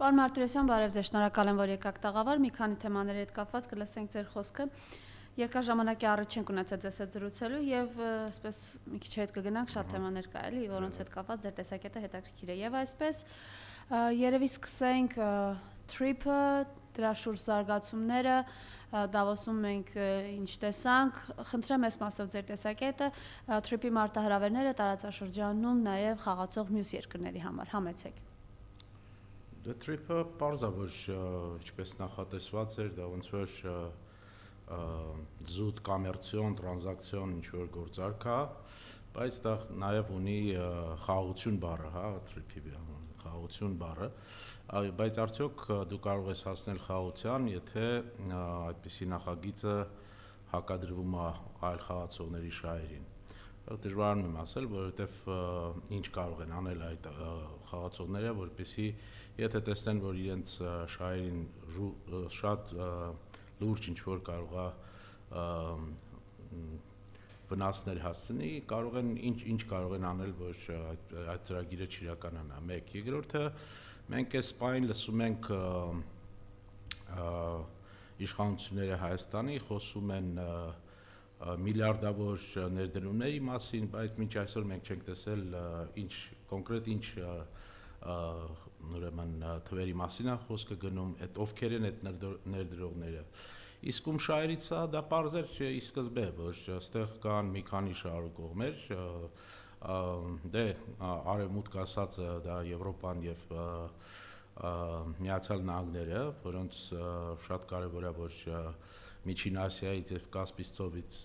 Պարոն Մարտիրոսյան, բարև ձեզ, շնորհակալ եմ, որ եկաք տաղավար, մի քանի թեմաների հետ կապված կլսենք ձեր խոսքը։ Երկար ժամանակի առաջ ենք ունեցել ձեզ հետ զրուցելու եւ այսպես մի քիչ հետ կգնանք, շատ թեմաներ կա էլի, որոնց հետ կապված ձեր տեսակետը հետաքրքիր է։ Եվ այսպես երևի սկսենք Trip-ը, դրա շուրջ զարգացումները, Դավոսում մենք ինչ տեսանք, խնդրեմ այս մասով ձեր տեսակետը, Trip-ի մարտահրավերները տարածաշրջանում նաեւ խաղացող մյուս երկրների համար, համեցեք։ Դե Trip-ը պարզ է, որ ինչպես նախատեսված էր, դա ոնց որ զուտ կոմերցիոն, տրանզակցիոն ինչ-որ գործարք է, բայց դա նաև ունի խաղաղություն բառը, հա, Trip-ի խաղաղություն բառը, բայց արդյոք դու կարող ես հասնել խաղաղության, եթե այդպիսի նախագիծը հակադրվում է այլ խաղացողների շահերին։ Դժվարանում եմ ասել, որովհետև ինչ կարող են անել այդ խաղացողները, որպեսզի եթե տեսնեն, որ իրենց շահերին շատ լուրջ ինչ-որ կարող է վնասներ հասցնի, կարող են ինչ կարող են անել, որ այդ ծրագիրը չիրականանա։ Մեկ, երկրորդը մենք այս պայն լսում ենք իշխանությունները Հայաստանի խոսում են միլիարդավոր ներդրումների մասին, բայց մինչ այսօր մենք չենք տեսել կոնկրետ ինչ ուրեմն թվերի մասին է խոսքը գնում, այդ ովքեր են այդ ներդրողները։ Իսկ շահերից դա պարզ էր ի սկզբե, որ այստեղ կան մի քանի շահարկողներ, դե արևմուտք ասածը դա Եվրոպան եւ Միացյալ Նահանգները, որոնց շատ կարեւոր է, որ Միջին Ասիայից եւ Կասպից ծովից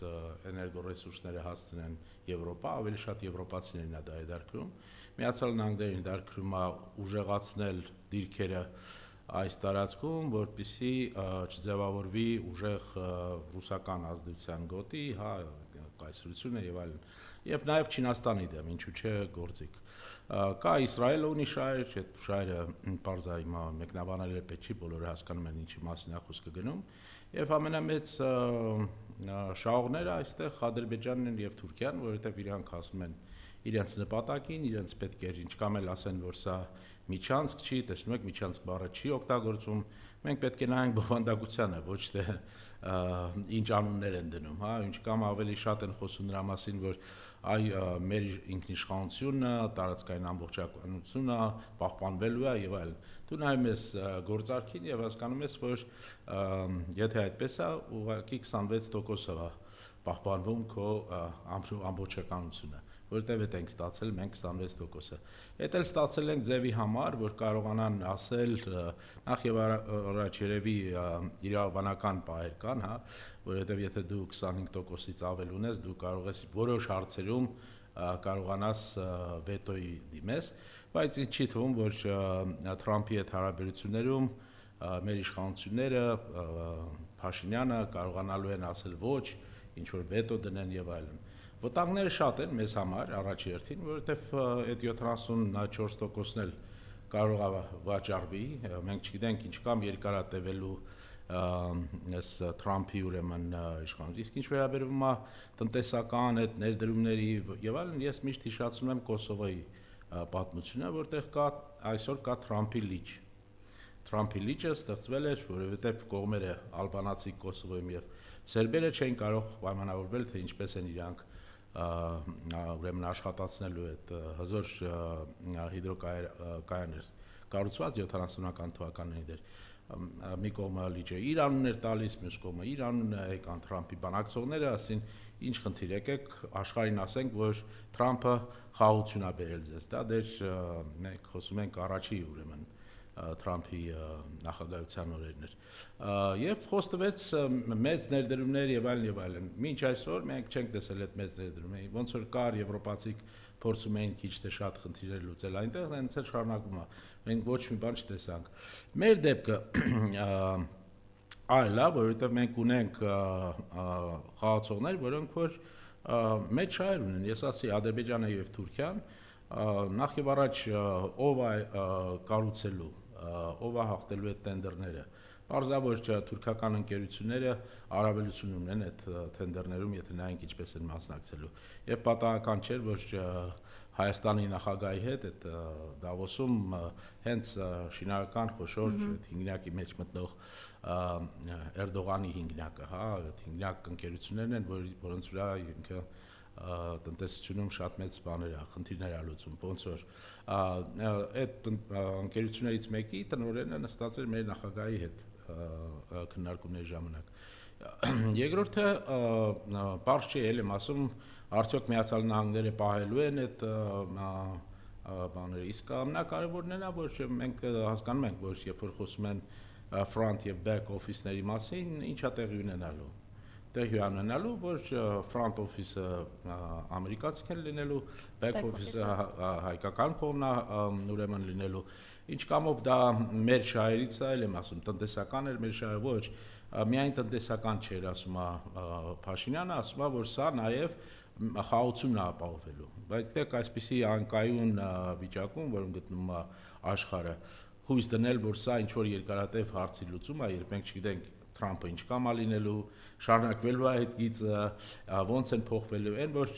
էներգորեսուրսները հասցնեն Եվրոպա, ավելի շատ եվրոպացիներն է դա դարքրում։ Միացյալ Նահանգներին դարքրում է ուժեղացնել դիրքերը այս տարածքում, որպեսզի չձևավորվի ուժեղ ռուսական ազդեցության գոտի, հա, կայսրությունը եւ այլն, եւ նաեւ Չինաստանի դեմ, ինչու՞ չէ, գործիք։ Կա Իսրայելը ունի շահեր, այդ շահերը պարզ է հիմա մեկնաբանել պետք չի, բոլորը հասկանում են ինչի մասին է խոսքը գնում, եւ ամենամեծ շահողները այստեղ Ադրբեջանն են եւ Թուրքիան, որովհետեւ իրանք ասում են իրենց նպատակին, իրենց պետք է ինչ կամ էլ ասեն, որ սա միջանցք չի, տեսնում եք, միջանցք բառը չի օգտագործում, մենք պետք է նայենք բովանդակությանը, ոչ թե ինչ անուններ են դնում, հա, ինչ կամ ավելի շատ են խոսում նրա մասին, որ այ մեր ինքնիշխանությունը, տարածքային ամբողջականությունը պահպանվելու է եւ այլն։ Դու նայում ես գործարքին եւ հասկանում ես, որ եթե այդպես է, ուղղակի 26%-ով է պահպանվում քո ամբողջականությունը, որտեղ է ենք ստացել մենք 26%-ը։ Այդ էլ ստացել ենք ձևի համար, որ կարողանան ասել նախ եւ առաջ երևի իրավաբանական պահեր կան, հա, որովհետեւ եթե դու 25%-ից ավել ունես, դու կարող ես որոշ հարցերում կարողանաս վետոյի դիմես, բայց չի թվում, որ Թրամփի հետ հարաբերություններում մեր իշխանությունները Փաշինյանը կարողանալու են ասել ոչ, ինչ որ վետո դնեն եւ այլն։ Վտանգները շատ են մեզ համար առաջի հերթին, որովհետեւ այդ 74%-ն էլ կարող է վաճառվի, մենք չգիտենք ինչ կամ երկարատևելու այս Թրամփի ուրեմն իշխանություն։ Իսկ ինչ վերաբերում է տնտեսական այդ ներդրումների եւ այլն, ես միշտ հիշացնում եմ Կոսովոյի պատմությունը, որտեղ այսօր կա Թրամփի լիճ։ Թրամփի լիճը ստեղծվել էր, որովհետեւ կողմերը ալբանացի Կոսովոյում եւ սերբերը չէին կարող պայմանավորվել, թե ինչպես են իրանք ուրեմն աշխատացնելու այդ հզոր հիդրոկայաններ կառուցված 70-ական թվականներին դեր մի կողմը լիճը իր անունն էր տալիս, մյուս կողմը իր անունը, եկան Թրամփի բանակցողները, ասին ինչ խնդիր եկեք աշխարհին ասենք, որ Թրամփը խաղաղություն է բերել ձեզ, դա դեր մենք խոսում ենք առաջի ուրեմն Թրամփի նախագահության օրերն էր։ Եվ խոստվեց մեծ ներդրումներ եւ այլն։ Մինչ այսօր մենք չենք տեսել այդ մեծ ներդրումները։ Ոնց որ կար եվրոպացիք փորձում էին քիչ թե շատ խնդիրներ լուծել այնտեղ, հենց էլ շարունակում է։ Մենք ոչ մի բան չտեսանք։ Մեր դեպքը այլ է, որովհետեւ մենք ունենք խաղացողներ, որոնք որ մեծ շահեր ունեն։ Ես ասացի Ադրբեջանը եւ Թուրքիան նախ եւ առաջ ով է կառուցելու ով է հաղթելու այդ տենդերները։ Պարզավոր թուրքական ընկերությունները առավելություն ունեն այդ տենդերներում, եթե նայենք ինչպես են մասնակցելու։ Եվ պատահական չէր, որ Հայաստանի նախագահի հետ այդ Դավոսում հենց շինարարական խոշոր հինգնակի մեջ մտնող Էրդողանի հինգնակը, հա, այդ հինգնակ ընկերություններն են, որոնց վրա ինքը տնտեսությունում շատ մեծ բաներ է, խնդիրներ է լուծում, ոնց որ այդ ընկերություններից մեկի տնօրենը նստած էր մեր նախագահի հետ քննարկումների ժամանակ։ Երկրորդը բարձ չի ել եմ ասում, արդյոք Միացյալ Նահանգները պահելու են այդ բաները, իսկ ամենակարևորն է նա, որ մենք հասկանում ենք, որ երբ որ խոսում են front եւ back office-ների մասին, ինչա տեղի ունենալու։ Տեղի ունենալու, որ front office-ը ամերիկացիք են լինելու, back office-ը հայկական կողմն է ուրեմն լինելու։ Ինչ կամով դա մեր շահերից է, եմ ասում, տնտեսական էր մեր շահը, ոչ, միայն տնտեսական չէր, ասում է Փաշինյանը, ասում է, որ սա նաև խաղաղությունն է ապահովելու։ Բայց դեք այսպիսի անկայուն վիճակում, որում գտնվում է աշխարհը, հույս դնել, որ սա ինչ որ երկարատև հարցի լուծում է, երբ մենք չգիտենք Թրամփը ինչ կամա լինելու, շարունակվելու է այդ գիծը, ոնց են փոխվելու, այն որ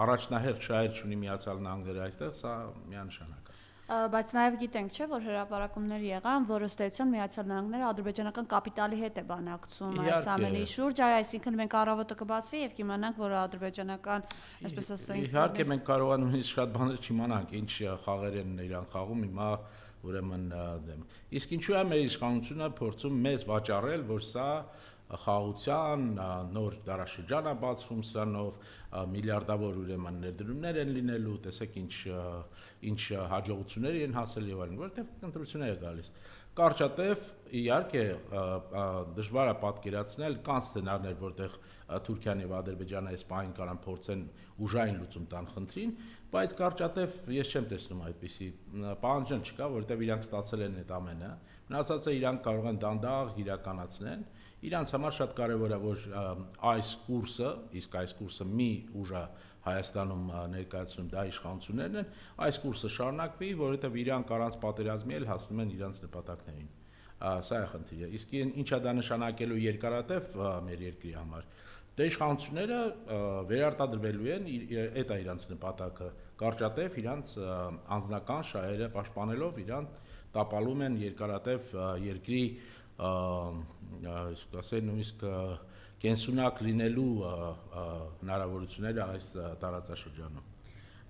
առաջնահերթ շահեր ունի Միացյալ Նահանգները այստեղ, սա միանշանակ է։ Բայց նաև գիտենք, չէ, որ հրապարակումներ եղան, որ ըստ էության Միացյալ Նահանգները ադրբեջանական կապիտալի հետ է բանակցում այս ամենի շուրջ, այսինքն մենք առավոտը կբացվի եւ կիմանանք, որ ադրբեջանական, այսպես ասենք, իհարկե մենք կարող ենք նույնիսկ շատ բաներ չիմանանք, ինչ խաղեր են իրան խաղում, հիմա ուրեմն դեմ։ Իսկ ինչու է մեր իշխանությունը փորձում մեզ վաճառել, որ սա խաղաղության նոր դարաշրջան է բացվում սրանով, միլիարդավոր ուրեմն ներդրումներ են լինելու, տեսեք ինչ հաջողություններ են հասել եւ այլն, որովհետեւ ընտրություններ է գալիս։ Կարճատև իհարկե դժվար է պատկերացնել, կան սցենարներ, որտեղ Թուրքիան եւ Ադրբեջանը այս պահին կարան փորձեն ուժային լուծում տան խնդրին, բայց կարճատև ես չեմ տեսնում այդպիսի պահանջել չկա, որովհետեւ իրանք ստացել են այդ ամենը, մնացածը իրանք կարող են դանդաղ իրականացնեն։ Իրանց համար շատ կարևոր է, որ այս կուրսը, իսկ այս կուրսը մի ուժ է Հայաստանում ներկայացնում, դա իշխանություններն են, այս կուրսը շարունակվի, որովհետև իրանք առանց պատերազմի էլ հասնում են իրանց նպատակներին։ Սա է խնդիրը։ Իսկ ինչա դա նշանակելու երկարատև մեր երկրի համար։ Դե իշխանությունները վերարտադրվելու են, այդ է իրանց նպատակը։ Կարճատև իրանց անձնական շահերը պաշտպանելով իրանք տապալում են երկարատև երկրի ասեն նույնիսկ կենսունակ լինելու հնարավորությունները այս տարածաշրջանում։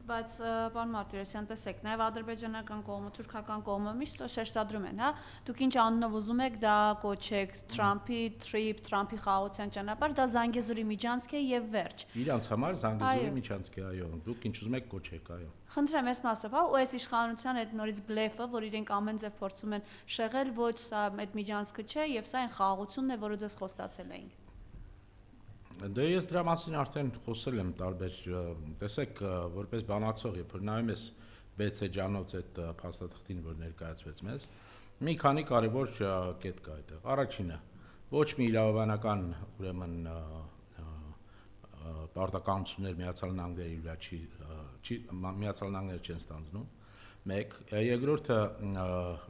Բայց պարոն Մարտիրոսյան, տեսեք, նաև ադրբեջանական կողմը, թուրքական կողմը միշտ շեշտադրում են, հա, դուք ինչ անունով ուզում եք դա կոչեք, Թրամփի թրիփ, Թրամփի խաղաղության ճանապարհ, դա Զանգեզուրի միջանցք է եւ վերջ։ Իրանց համար Զանգեզուրի միջանցք է, այո, դուք ինչ ուզում եք կոչեք, այո։ Խնդրեմ, այս մասով, հա, ու այս իշխանության այդ նորից բլեֆը, որ իրենք ամեն ձև փորձում են շեղել, ոչ սա այդ միջանցքը չէ եւ սա այն խաղաղությունն է, որը ձեզ խոստացել էինք։ Դե ես դրա մասին արդեն խոսել եմ տարբեր, տեսեք, որպես բանակցող, երբ որ նայում ես 6 էջանոց այդ փաստաթղթին, որ ներկայացվեց մեզ, մի քանի կարևոր կետ կա այդտեղ։ Առաջինը, ոչ մի իրավաբանական, ուրեմն պարտականություններ Միացյալ Նահանգների վրա Միացյալ Նահանգները չեն ստանձնում։ Մեկ, երկրորդը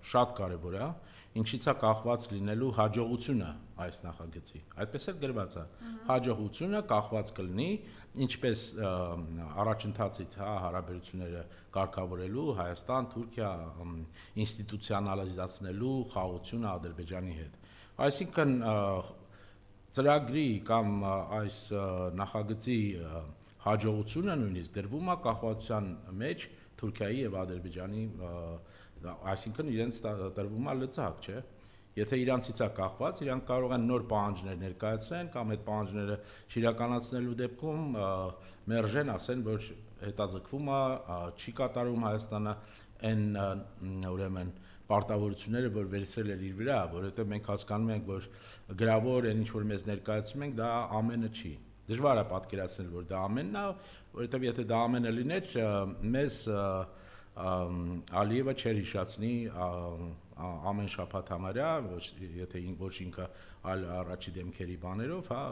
շատ կարևոր է, ինչից է կախված լինելու հաջողությունը այս նախագծի։ Այդպես էլ գրված է։ Հաջողությունը կախված կլինի ինչպես առաջընթացից, հա, հարաբերությունները կարգավորելու Հայաստան, Թուրքիա ինստիտուցիոնալիզացնելու խաղաղությունը Ադրբեջանի հետ։ Այսինքն ծրագրի կամ այս նախագծի հաջողությունը նույնիսկ դրվում է կախվածության մեջ Թուրքիայի եւ Ադրբեջանի, այսինքն իրենց տրվում է լծակ, չէ՞։ Եթե իրանցից է կախված, իրանք կարող են նոր պահանջներ ներկայացնեն կամ այդ պահանջները չիրականացնելու դեպքում մերժեն, ասեն, որ հետաձգվում է, չի կատարում Հայաստանը այն ուրեմն պարտավորությունները, որ վերցրել էր իր վրա, որովհետեւ մենք հասկանում ենք, որ գրավոր այն ինչ որ մեզ ներկայացնում ենք, դա ամենը չի։ Դժվար է պատկերացնել, որ դա ամենն է, որովհետեւ եթե դա ամենը լիներ, մեզ Ալիևը չէր հիշացնի ամեն շաբաթ համարյա, եթե ոչ ինքը այլ առաջի դեմքերի բաներով, հա,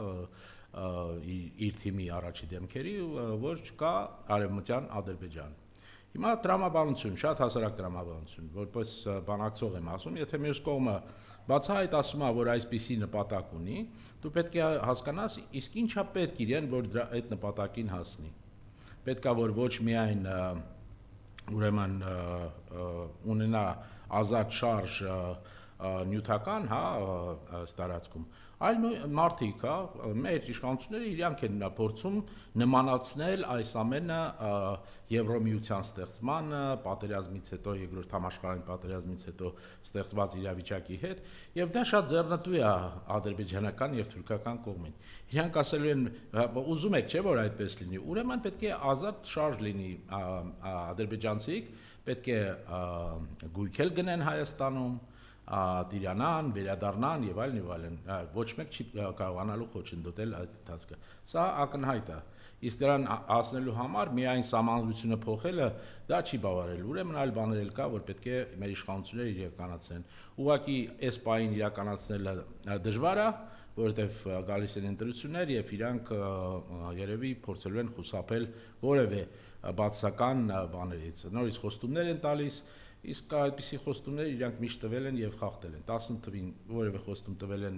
իր թիմի առաջի դեմքերի, որ չկա արևմտյան Ադրբեջան։ Հիմա տրամաբանություն, շատ հասարակ տրամաբանություն, որպես բանակցող եմ ասում, եթե մյուս կողմը բացահայտ ասում է, որ այսպիսի նպատակ ունի, դու պետք է հասկանաս, իսկ ինչա պետք իրեն, որ այդ նպատակին հասնի։ Պետք է որ ոչ միայն ուրեմն ունենա ազատ շարժ նյութական, հա, տարածքում, այլ մարդիկ, հա, մեր իշխանությունները իրանք են փորձում նմանացնել այս ամենը Եվրոմիության ստեղծմանը, պատերազմից հետո, երկրորդ համաշխարհային պատերազմից հետո ստեղծված իրավիճակի հետ, եւ դա շատ ձեռնտու է ադրբեջանական եւ թուրքական կողմին։ Իրանք ասելու են, ուզում եք, չէ՞ որ այդպես լինի, ուրեմն պետք է ազատ շարժ լինի ադրբեջանցիք, պետք է գույքել գնեն Հայաստանում, տիրանան, վերադառնան եւ այլն եւ այլն, ոչ մեկ չի կարողանալու խոչընդոտել այդ ընթացքը։ Սա ակնհայտ է։ Իսկ դրան հասնելու համար միայն սահմանադրությունը փոխելը դա չի բավարարել։ Ուրեմն այլ բաներ էլ կա, որ պետք է մեր իշխանությունները իրականացնեն։ Ուղղակի այս պահին իրականացնելը դժվար է, որովհետեւ գալիս են ընտրություններ եւ իրանք երևի փորձելու են խուսափել որևէ բացասական բաներից։ Նորից խոստումներ են տալիս, իսկ այդպիսի խոստումներ իրանք միշտ տվել են եւ խախտել են։ 10 թվին որևէ խոստում տվել են,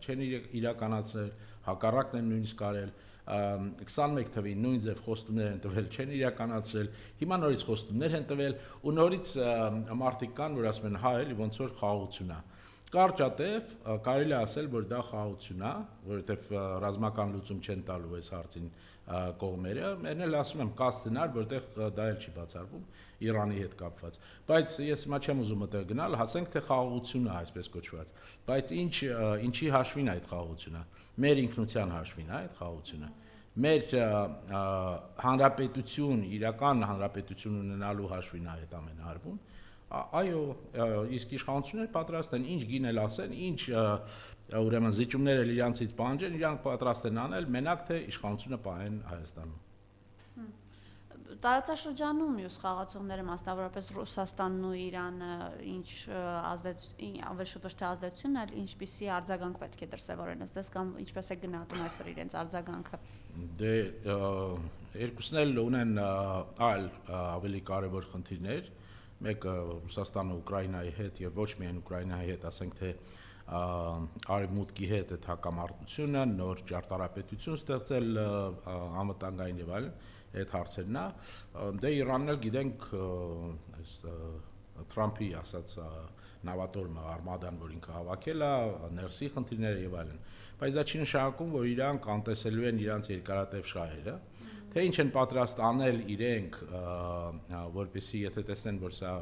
չեն իրականացրել, հակառակն են նույնիսկ արել, 21 թվին նույն ձև խոստումներ են տվել, չեն իրականացրել, հիմա նորից խոստումներ են տվել ու նորից մարդիկ կան, որ ասում են, հա, էլի ոնց որ խաղաղություն է։ Կարճատև կարելի է ասել, որ դա խաղաղություն է, որովհետև ռազմական լուծում չեն տալու այս հարցին կողմերը, մեն էլ ասում եմ, կա սցենար, որտեղ դա էլ չի բացառվում Իրանի հետ կապված։ Բայց ես հիմա չեմ ուզում այդտեղ գնալ, հասենք թե խաղաղությունը այսպես կոչված։ Բայց ինչի հաշվին է այդ խաղաղությունը։ Մեր ինքնության հաշվին է այդ խաղաղությունը։ Մեր հանրապետություն, իրական հանրապետություն ունենալու հաշվին է այդ ամենը արվում։ Այո, իսկ իշխանությունները պատրաստ են ինչ գինել ասեն, ինչ ուրեմն զիջումներ էլ իրանցից պահանջեն, իրանք պատրաստ են անել, մենակ թե իշխանությունը պահեն Հայաստանում։ Տարածաշրջանում մյուս խաղացողները, մասնավորապես Ռուսաստանն ու Իրանը, ինչ ավելի շուտ ոչ թե ազդեցություն, այլ ինչպիսի արձագանք պետք է դրսևորեն ըստ կամ ինչպես է գնահատում այսօր իրենց արձագանքը։ Դե երկուսն էլ ունեն այլ ավելի կարևոր խնդիրներ։ Մեկը Ռուսաստանը Ուկրաինայի հետ եւ ոչ միայն Ուկրաինայի հետ, ասենք թե արևմուտքի հետ այդ հակամարտությունը, նոր ճարտարապետություն ստեղծել անվտանգային եւ այլն, այդ հարցերն է։ Դե Իրանն էլ գիտենք այս Թրամփի ասած նավատորմը արմադան, որ ինքը հավաքել է, ներսի խնդիրները եւ այլն։ Բայց դա չի նշանակում, որ իրանք անտեսելու են իրանց երկարատև շահերը, թե ինչ են պատրաստ անել իրենք, որպեսզի եթե տեսնեն, որ սա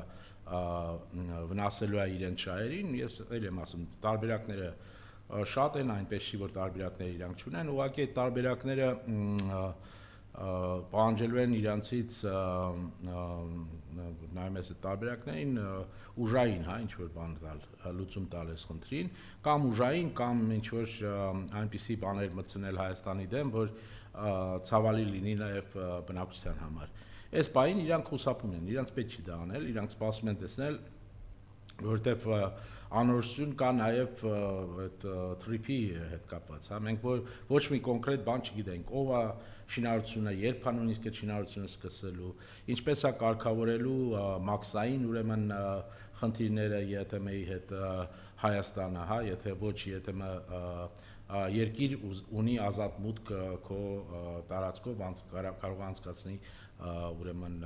վնասելու է իրենց շահերին, ես էլ եմ ասում, տարբերակները շատ են, այնպես չի, որ տարբերակները իրանք չունեն, ուղղակի այդ տարբերակները պահանջելու են իրանցից նայում ես այդ տարբերակներին ուժային, հա, ինչ-որ բան տալ, լուծում տալ այս խնդրին, կամ ուժային, կամ ինչ-որ այնպիսի բաներ մտցնել Հայաստանի դեմ, որ ցավալի լինի նաև բնակչության համար։ Այս բային իրանք խուսափում են, իրանք պետք չի դա անել, իրանք սպասում են տեսնել, որովհետև անորոշություն կա նաև այդ թրիփի հետ կապված, հա, մենք ոչ մի կոնկրետ բան չգիտենք, ով է շինարարությունը, երբ է նույնիսկ այդ շինարարությունը սկսելու, ինչպես է կարգավորելու մաքսային ուրեմն խնդիրները ԵԹՄ-ի հետ Հայաստանը, հա, եթե ոչ ԵԹՄ երկիր ունի ազատ մուտք քո տարածքով կարող անցկացնի ուրեմն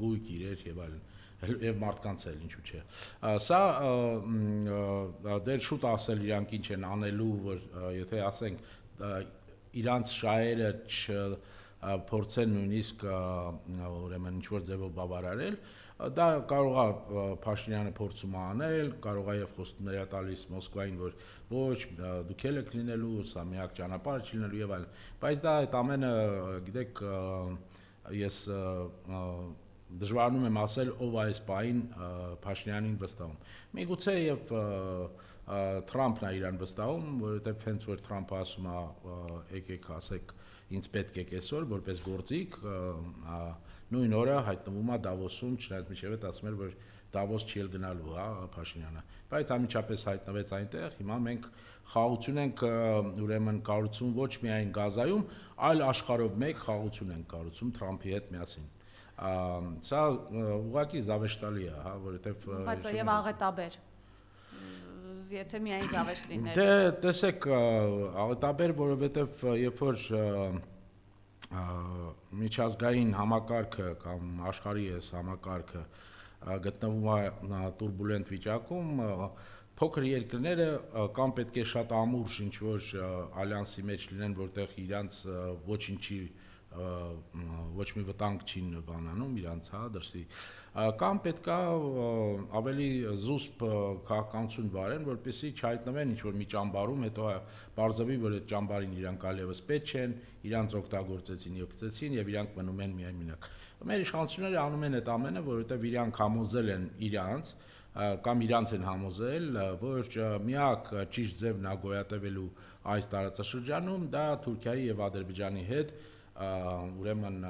գույք իրեր եւ այլն եւ մարդկանց էլ ինչու՞ չէ։ Սա դեռ շուտ ասել իրանք ինչ են անելու, որ եթե ասենք իրանց շահերը փորձեն նույնիսկ ուրեմն ինչ-որ ձևով բավարարել, դա կարող է Փաշինյանը փորձում անել, կարող է եւ խոստումներ է տալիս Մոսկվային, որ ոչ, դուք եք լինելու, սա միակ ճանապարհը չի լինելու եւ այլն, բայց դա այդ ամենը, գիտեք, ես դժվարանում եմ ասել, ով այս պահին Փաշինյանին վստահում։ Միգուցե եւ Թրամփն է իրան վստահում, որովհետեւ հենց որ Թրամփը ասում է, եկեք ասեք, ինձ պետք է այսօր որպես գործիք, նույն օրը հայտնվում է Դավոսում, չնայած մինչև այդ ասում էր, որ Դավոս չի էլ գնալու, հա, Փաշինյանը։ Բայց անմիջապես հայտնվեց այնտեղ, հիմա մենք խաղաղություն ենք ուրեմն կառուցում ոչ միայն Գազայում, այլ աշխարհով մեկ խաղաղություն ենք կառուցում Թրամփի հետ միասին։ Սա ուղղակի զավեշտալի է, հա, որովհետև բայց եւ աղետաբեր եթե միայն զավեշտ լիներ։ Դե տեսեք, աղետաբեր, որովհետև երբ որ միջազգային համակարգը կամ աշխարհի այս համակարգը գտնվում է տուրբուլենտ վիճակում, փոքր երկրները կամ պետք է շատ ամուր ինչ-որ ալյանսի մեջ լինեն, որտեղ իրանց ոչինչի ոչ մի վտանգ չի բանանում իրանց, հա, դրսի, կամ պետքա ավելի զուսպ քաղաքականություն վարեն, որպեսզի չհայտնվեն ինչ-որ մի ճամբարում, հետո բարձավի, որ այդ ճամբարին իրանք այլևս պետք չեն, իրանք օգտագործեցին եւ գցեցին եւ իրանք մնում են միայն մենակ։ Մեր իշխանությունները անում են այդ ամենը, որովհետեւ իրանք համոզել են իրանց կամ իրանց են համոզել, որ միակ ճիշտ ձևն է գոյատևելու այս տարածաշրջանում դա Թուրքիայի եւ Ադրբեջանի հետ ուրեմն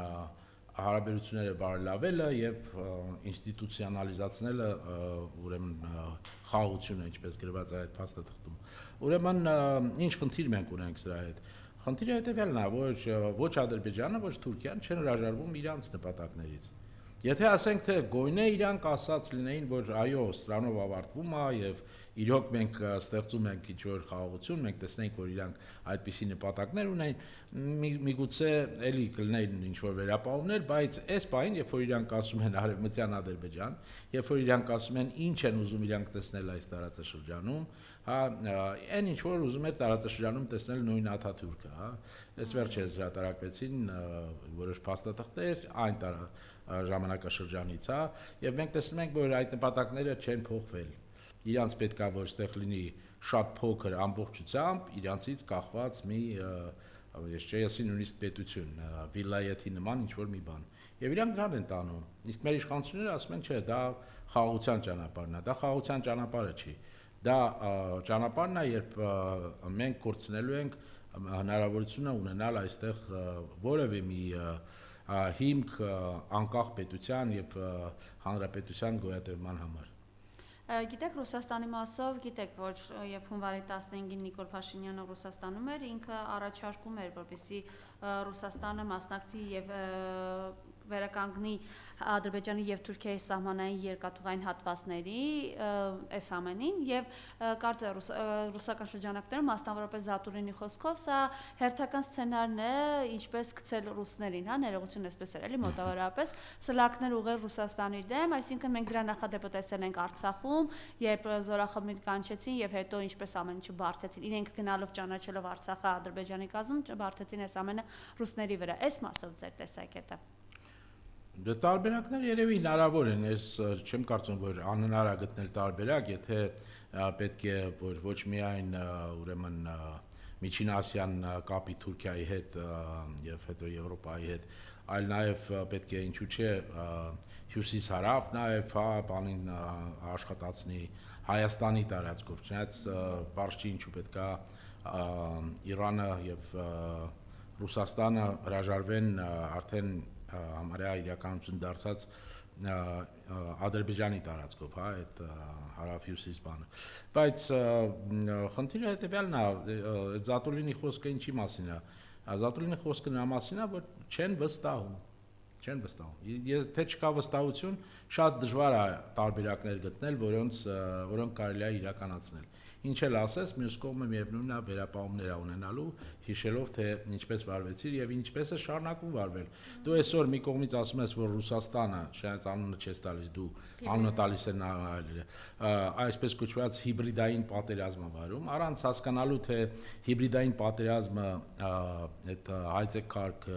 հարաբերությունները բարելավելը եւ ինստիտուցիոնալիզացնելը ուրեմն խաղաղությունը, ինչպես գրված է այդ փաստաթղթում։ Ուրեմն ինչ խնդիր մենք ունենք սրա հետ։ Խնդիրը հետեւյալն է, որ ոչ Ադրբեջանը, ոչ Թուրքիան չեն հրաժարվում իրանց նպատակներից։ Եթե ասենք թե գոյնե իրանք ասած լինեին, որ այո, սրանով ավարտվում է եւ իրոք մենք ստեղծում ենք ինչ-որ խաղաղություն, մենք տեսնենք, որ իրանք այդպիսի նպատակներ ունեն, միգուցե էլի կլինեին ինչ-որ վերապահումներ, բայց այս պահին, երբ որ իրանք ասում են Արևմտյան Ադրբեջան, երբ որ իրանք ասում են ինչ են ուզում իրանք տեսնել այս տարածաշրջանում, հա, այն ինչ որ ուզում է տարածաշրջանում տեսնել նույն Աթաթուրքը, հա, այս վերջերս հրատարակվեցին որոշ փաստաթղթեր այն ժամանակաշրջանից, հա, եւ մենք տեսնում ենք, որ այդ նպատակները չեն փոխվել։ Իրանց պետքա որ ստեղ լինի շատ փոքր ամբողջությամբ իրանցից կախված մի ես չեսի նույնիսկ պետություն, վիլայեթի նման ինչ-որ մի բան։ Եվ իրանք դրան են տանում։ Իսկ մեր իշխանությունները ասում են, չէ, դա խաղաղության ճանապարհն է, դա խաղաղության ճանապարհը չի։ Դա ճանապարհն է, երբ մենք կորցնելու ենք հնարավորությունը ունենալ այստեղ որևէ մի հիմք անկախ պետության եւ հանրապետության գոյատևման համար։ Գիտեք, Ռուսաստանի մասով, գիտեք, որ երբ հունվարի 15-ին Նիկոլ Փաշինյանը Ռուսաստանում էր, ինքը առաջարկում էր, որպեսզի Ռուսաստանը մասնակցի եւ վերականգնի Ադրբեջանի եւ Թուրքիայի սահմանային երկաթուղային հատվածների այս ամենին եւ կարծես ռուսական շրջանակներում մասնավորապես Զատուրինի խոսքով սա հերթական սցենարն է ինչպես գցել ռուսներին, հա, ներողություն այսպես էր, էլի մոտավորապես սլակներ ուղղել Ռուսաստանի դեմ, այսինքն մենք դրա նախադեպը տեսել ենք Արցախում, երբ զորախմբին կանչեցին եւ հետո ինչպես ամեն ինչը բարթեցին, իրենք գնալով ճանաչելով Արցախը Ադրբեջանի կազմում բարթեցին այս ամենը ռուսների վրա։ Այս մասով ձեր տեսակետը։ Դե տարբերակներ երևի հնարավոր են, ես չեմ կարծում, որ անհնար է գտնել տարբերակ, եթե պետք է որ ոչ միայն ուրեմն Միջինասիան կապի Թուրքիայի հետ եւ հետո Եվրոպայի հետ, այլ նաեւ պետք է ինչու՞ չէ հյուսիս-հարավ նաեւ բանին աշխատացնի Հայաստանի տարածքով, չնայած բարձ չի ինչու պետքա Իրանը եւ Ռուսաստանը հրաժարվեն արդեն համարյա իրականություն դարձած Ադրբեջանի տարածքով, հա, այդ հարավ-հյուսիս բանը։ Բայց խնդիրը հետեւյալն է, այդ Զատուլինի խոսքը ինչի մասին է։ Զատուլինի խոսքը նրա մասին է, որ չեն վստահում։ Եթե չկա վստահություն, շատ դժվար է տարբերակներ գտնել, որոնք կարելի է իրականացնել։ Ինչ էլ ասես, մյուս կողմը միևնույնն է վերապահումներ ունենալու, հիշելով թե ինչպես վարվեցիր եւ ինչպես է շարունակում վարվել։ Դու այսօր մի կողմից ասում ես, որ Ռուսաստանը, շայտ անունը չես տալիս դու, անունը տալիս են այլերը, այսպես կոչված հիբրիդային պատերազմ է վարում, առանց հասկանալու թե հիբրիդային պատերազմը այդ հայցեքարք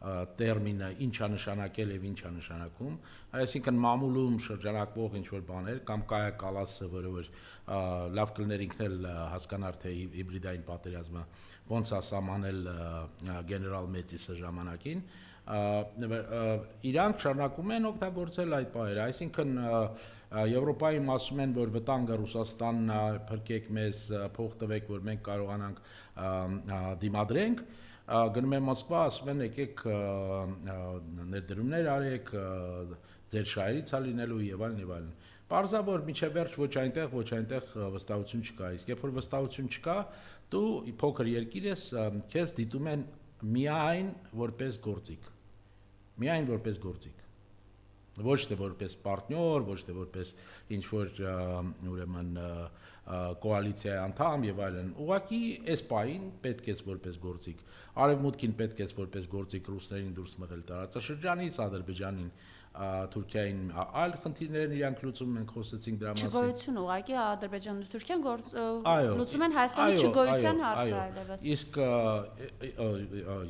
տերմինը ինչ է նշանակել եւ ինչ է նշանակում, այսինքն մամուլում շրջանակվող ինչ-որ բաներ կամ կայա կալասը, որը որ լավ կլներ ինքն էլ հասկանար թե հիբրիդային պատերազմը ոնց է սահմանել գեներալ Մեծիսը ժամանակին, իրանք շարունակում են օգտագործել այդ բաները, այսինքն Եվրոպայում ասում են, որ վտանգը Ռուսաստանն է, փրկեք մեզ, փող տվեք, որ մենք կարողանանք դիմադրենք, գնում են Մոսկվա, ասում են եկեք ներդրումներ արեք, ձեր շահերից է լինելու եւ այլն եւ այլն։ Պարզա որ միջև վերջ ոչ այնտեղ վստահություն չկա, իսկ երբ որ վստահություն չկա, դու փոքր երկիր ես, քեզ դիտում են միայն որպես գործիք։ ոչ թե որպես պարտնյոր, ոչ թե որպես ինչ որ ուրեմն կոալիցիայի անդամ եւ այլն, ուղղակի այս պահին պետք է որպես գործիք, արևմուտքին պետք է որպես գործիք ռուսներին դուրս մղել տարածաշրջանից, Ադրբեջանին, Թուրքիային այլ խնդիրներ իրանք լուծում, մենք խոսեցինք դրա մասին։ Չգոյություն ուղղակի Ադրբեջանն ու Թուրքիան լուծում են Հայաստանի չգոյության հարցը այլևս։ Իսկ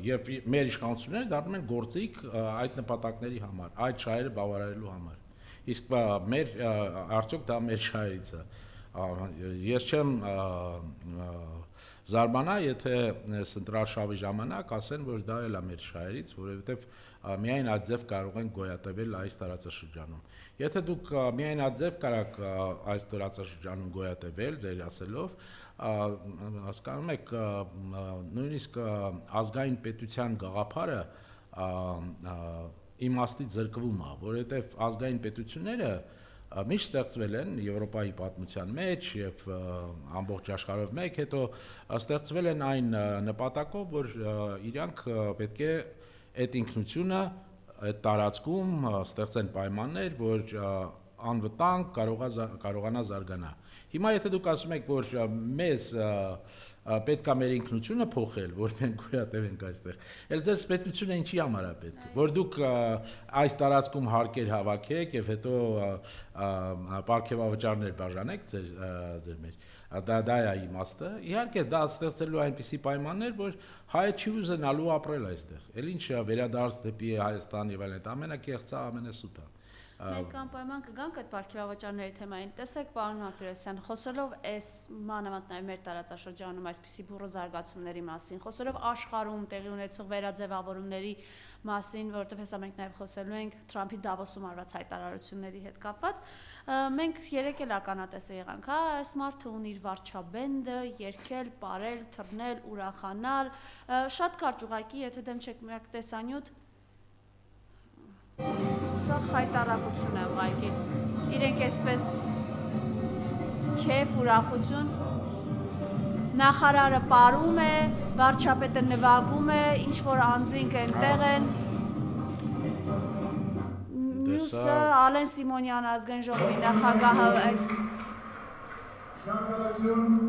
եւ մեր իշխանությունները դառնում են գործիք այդ նպատակների համար, այդ շահերը բավարարելու համար։ Իսկ մեր արդյոք դա մեր շահերից է։ Ես չեմ զարմանա, եթե սնտրաշավի ժամանակ ասեն, որ դա էլ է մեր շահերից, որովհետեւ միայն այդ ձև կարող են գոյատևել այս տարածաշրջանում։ Եթե դուք միայն այդ ձև կարաք այս տարածաշրջանում գոյատևել, ձեր ասելով, հասկանում եք, նույնիսկ ազգային պետության գաղափարը իմաստից զրկվում է, որովհետև ազգային պետությունները միշտ ստեղծվել են Եվրոպայի պատմության մեջ եւ ամբողջ աշխարհով մեկ հետո ստեղծվել են այն նպատակով, որ իրանք պետք է այդ ինքնությունը այդ տարածքում ստեղծեն պայմաններ, որ անվտանգ կարողանա զարգանա։ Հիմա եթե դուք ասում եք, որ մեզ պետք է մեր ինքնությունը փոխել, որ մենք գոյատևենք այստեղ, էլ ձեր պետությունը ինչի համար է պետք, որ դուք այս տարածքում հարկեր հավաքեք եւ հետո պարգևավճարներ բաժանեք ձեր մեջ։ Դա է իմաստը։ Իհարկե դա ստեղծելու այնպիսի պայմաններ, որ հայը չի ուզենալու ապրել այստեղ։ Էլ ինչ վերադարձ դեպի Հայաստան եւ այլն, ամենակեղծա, ամենասուտա։ Մենք անպայման կգանք այդ պարգևավճարների թեմային։ Տեսեք, պարոն Մարտիրոսյան, խոսելով այս մանավանդ նաև մեր տարածաշրջանում այսպիսի բուրո զարգացումների մասին, խոսելով աշխարհում տեղի ունեցող վերաձևավորումների մասին, որովհետև հեսա մենք նաև խոսելու ենք Թրամփի Դավոսում արված հայտարարությունների հետ կապված, մենք երեք էլ ականատեսը եղանք, հա, այս մարդը ունի իր վարչաբենդը, երգել, պարել, թռնել, ուրախանալ, շատ կարճ ուղղակի, եթե դեմ չեք միակ տեսանյութ Սա խայտարակություն է ուղղակի, իրենք այսպես քեֆ, ուրախություն, նախարարը պարում է, վարչապետը նվագում է, ինչ-որ անձինք ենտեղ են, մյուսը Ալեն Սիմոնյան ազգային ժողովի նախագահը այս Շնորհակալություն,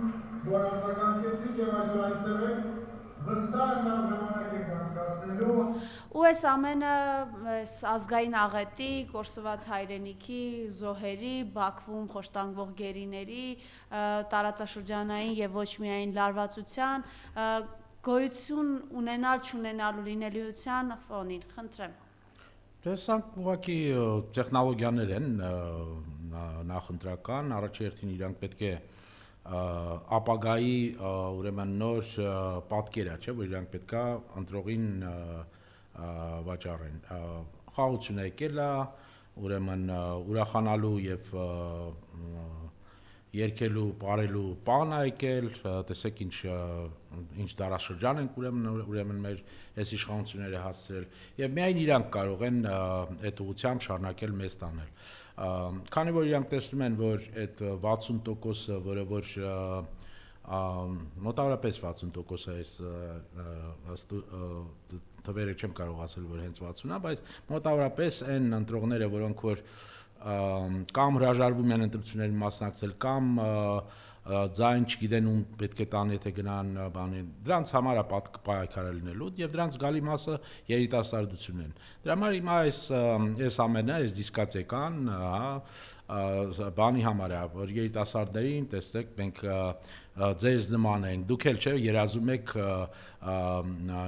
որ արձագանքեցիք եւ այսօր այստեղ եք, վստահ եմ լավ ժամանակ եք անցկացնելու։ Ու այս ամենը այս ազգային աղետի, կորսված հայրենիքի, զոհերի, Բաքվում խոշտանգվող գերիների, տարածաշրջանային եւ ոչ միայն լարվածության, գոյություն ունենալ չունենալու լինելիության ֆոնին, խնդրեմ։ Տեսանք ուղղակի տեխնոլոգիաներ են նախընտրական, առաջերտին իրանք պետք է ապագայի ուրեմն նոր պատկերը, չէ, որ իրանք պետքա ընտրողին վաճառեն։ Խաղությունը եկել է, ուրեմն ուրախանալու եւ երկելու, պարելու պան է եկել, տեսեք ինչ դարաշրջան ենք ուրեմն մեր այս իշխանությունները հասցրել եւ միայն իրանք կարող են այդ ուղղությամբ շարունակել մեզ տանել։ Քանի որ իրանք տեսնում են, որ այդ 60%-ը, որը որ մոտավորապես 60% այս թվերը չեմ կարող ասել, որ հենց 60-ա, բայց մոտավորապես այն ընտրողները, որոնք որ կամ հրաժարվում են ընտրություններին մասնակցել, կամ ձայն չգիտեն ում պետք է տան, եթե գնան բանի, դրանց համար է պայքարը լինելու եւ դրանց գալի մասը երիտասարդությունն են։ Դրա համար հիմա այս ամենը, այս դիսկոտեկան, բանի համար է, որ երիտասարդներին տեսեք, մենք ձեզ նման ենք, դուք էլ չէ, երազում եք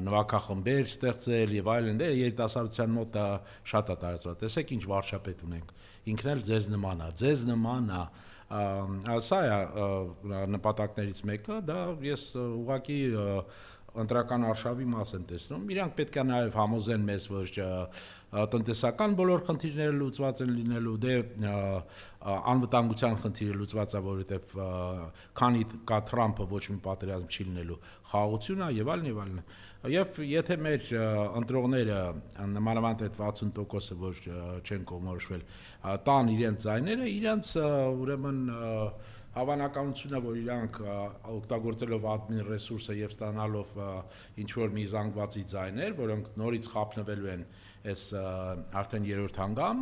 նվագախմբեր ստեղծել եւ այլն, դե երիտասարդության մոտ դա շատ է տարածված։ Տեսեք ինչ վարչապետ ունենք, ինքն էլ ձեզ նման է, սա է նպատակներից մեկը, դա ես ուղղակի ընտրական արշավի մաս են տեսնում, իրանք պետք է նաև համոզեն մեզ, որ տնտեսական բոլոր խնդիրները լուծված են լինելու, դե անվտանգության խնդիրը լուծված է, որովհետև քանի կա Թրամփը ոչ մի պատերազմ չի լինելու, խաղաղություն է եւ այլն։ Եվ եթե մեր ընտրողները նմանավանդ այդ 60%-ը, որ չեն կողմնորոշվել, տան իրենց ձայները, իրենց ուրեմն հավանականությունը, որ իրանք օգտագործելով admin ռեսուրսը եւ ստանալով ինչ որ մի զանգվածի ձայներ, որոնք նորից խափնվելու են այս արդեն երրորդ անգամ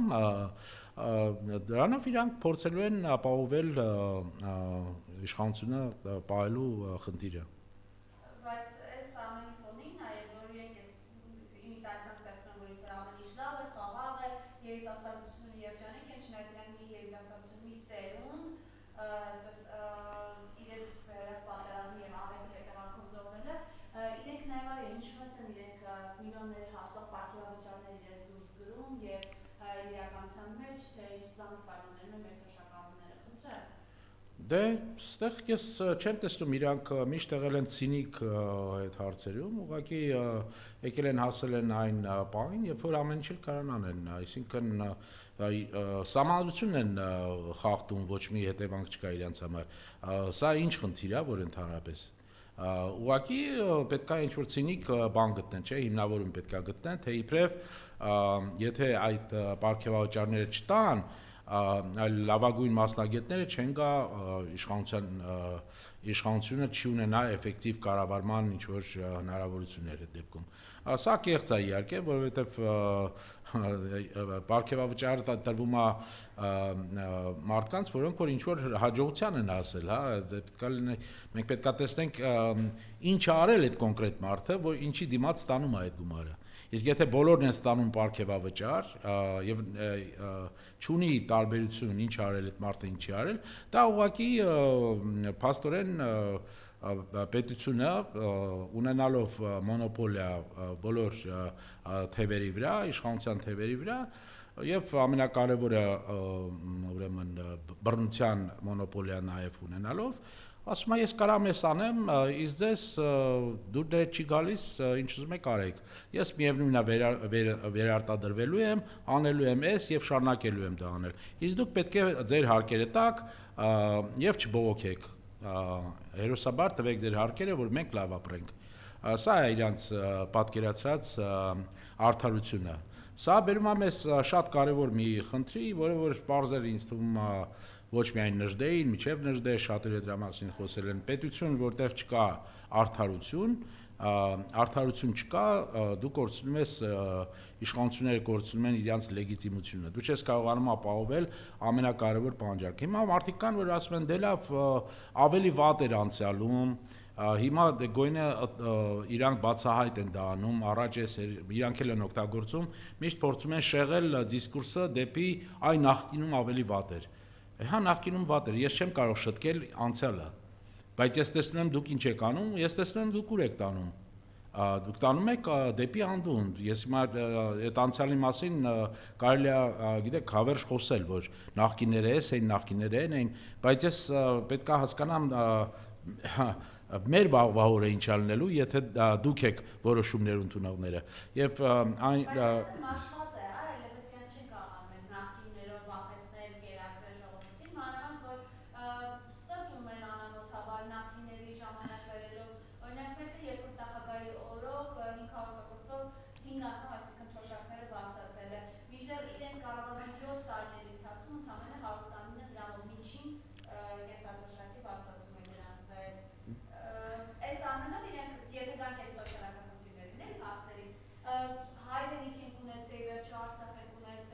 դրանով իրանք փորձելու են ապահովել իշխանությունը պահելու խնդիրը Բայց այս ամենի ֆոնին նաև որ իրենք այս իմիտացիան ստեղծում որ իբր ամեն ինչ լավ է, խաղաղ է, երիտասարդությունը երջանիկ է, չնայած իրանք մի երիտասարդություն, մի սերունդ, այսպես իրենց վերած պատերազմի եւ աղետի հետևանքով զոհվելը, իրենք նաև այո, ինչպես են իրենք միլիոններ հաստող պարգևավճարներ իրենց դուրս գրում եւ իրականության մեջ թե ինչ ծանր պայմաններում են մեր թոշակառուները խնդրել Դե, ստեղ ես չեմ տեսնում իրանք միշտ եղել են ցինիկ այդ հարցերում, ուղղակի եկել են հասել են այն պահին, երբ որ ամեն ինչ կարան անեն, այսինքն սահմանադրությունն են խախտում, ոչ մի հետևանք չկա իրանց համար։ Սա ինչ խնդիր է, որ ընդհանրապես ուղղակի պետք է ինչ-որ ցինիկ բան գտնեն, չէ, հիմնավորում պետք է գտնեն, թե իբրև եթե այդ պարգևավճարները չտան, այլ լավագույն մասնագետները չեն գա իշխանությունը չի ունենա էֆեկտիվ կառավարման ինչ-որ հնարավորություններ այդ դեպքում։ Սա կեղծ է իհարկե, որովհետև պարգևավճարը տրվում է մարդկանց, որոնք որ ինչ-որ հաջողության են հասել, հա, մենք պետք է տեսնենք ինչ է արել այդ կոնկրետ մարդը, որ ինչի դիմաց ստանում է այդ գումարը։ Իսկ եթե բոլորն են ստանում պարգևավճար եւ չունի տարբերություն ինչ արել այդ մարդը ինչի արել, դա ուղղակի փաստորեն պետությունը ունենալով մոնոպոլիա բոլոր թևերի վրա, իշխանության թևերի վրա եւ ամենակարևորը ուրեմն բռնության մոնոպոլիա նաեւ ունենալով ասում եմ ես կարամ ես անեմ, իսկ ձեզ դուր դեր չի գալիս, ինչ ուզում եք արեք։ Ես միևնույնն է վերարտադրվելու եմ, անելու եմ ես եւ շարունակելու եմ դա անել։ Իսկ դուք պետք է ձեր հարկերը տաք եւ չբողոքեք։ Հերոսաբար տվեք ձեր հարկերը, որ մենք լավ ապրենք։ Սա է իրանց պատկերացած արդարությունը։ Սա բերում է մեզ շատ կարևոր մի խնդրի, որը որ պարզ էր ինձ թվում է ոչ միայն Նժդեին, միջև Նժդե շատերը դրա մասին խոսել են, պետություն, որտեղ չկա արդարություն չկա, դու կորցնում ես իշխանությունները կորցնում են իրենց լեգիտիմությունը։ Դու չես կարողանում ապահովել ամենակարևոր պահանջարկը։ Հիմա մարդիկ կան, որ ասում են դե լավ, ավելի վատ էր անցյալում, հիմա դե գոյնը իրանք բացահայտ են դա անում, առաջ իրանք էլ են օգտագործում, միշտ փորձում են շեղել դիսկուրսը դեպի այ նախկինում ավելի վատ էր։ Հա նախկինում վատ էր, ես չեմ կարող շտկել անցյալը, բայց ես տեսնում եմ դուք ինչ եք անում, ես տեսնում եմ դուք ուր եք տանում, դուք տանում եք դեպի անդունդ, ես հիմա այդ անցյալի մասին կարելի է գիտեք հավերժ խոսել, որ նախկիները էին, բայց ես պետք է հասկանամ մեր վաղվա օրը ինչ անելու, եթե դուք եք որոշումներ ընդունողները, եւ այն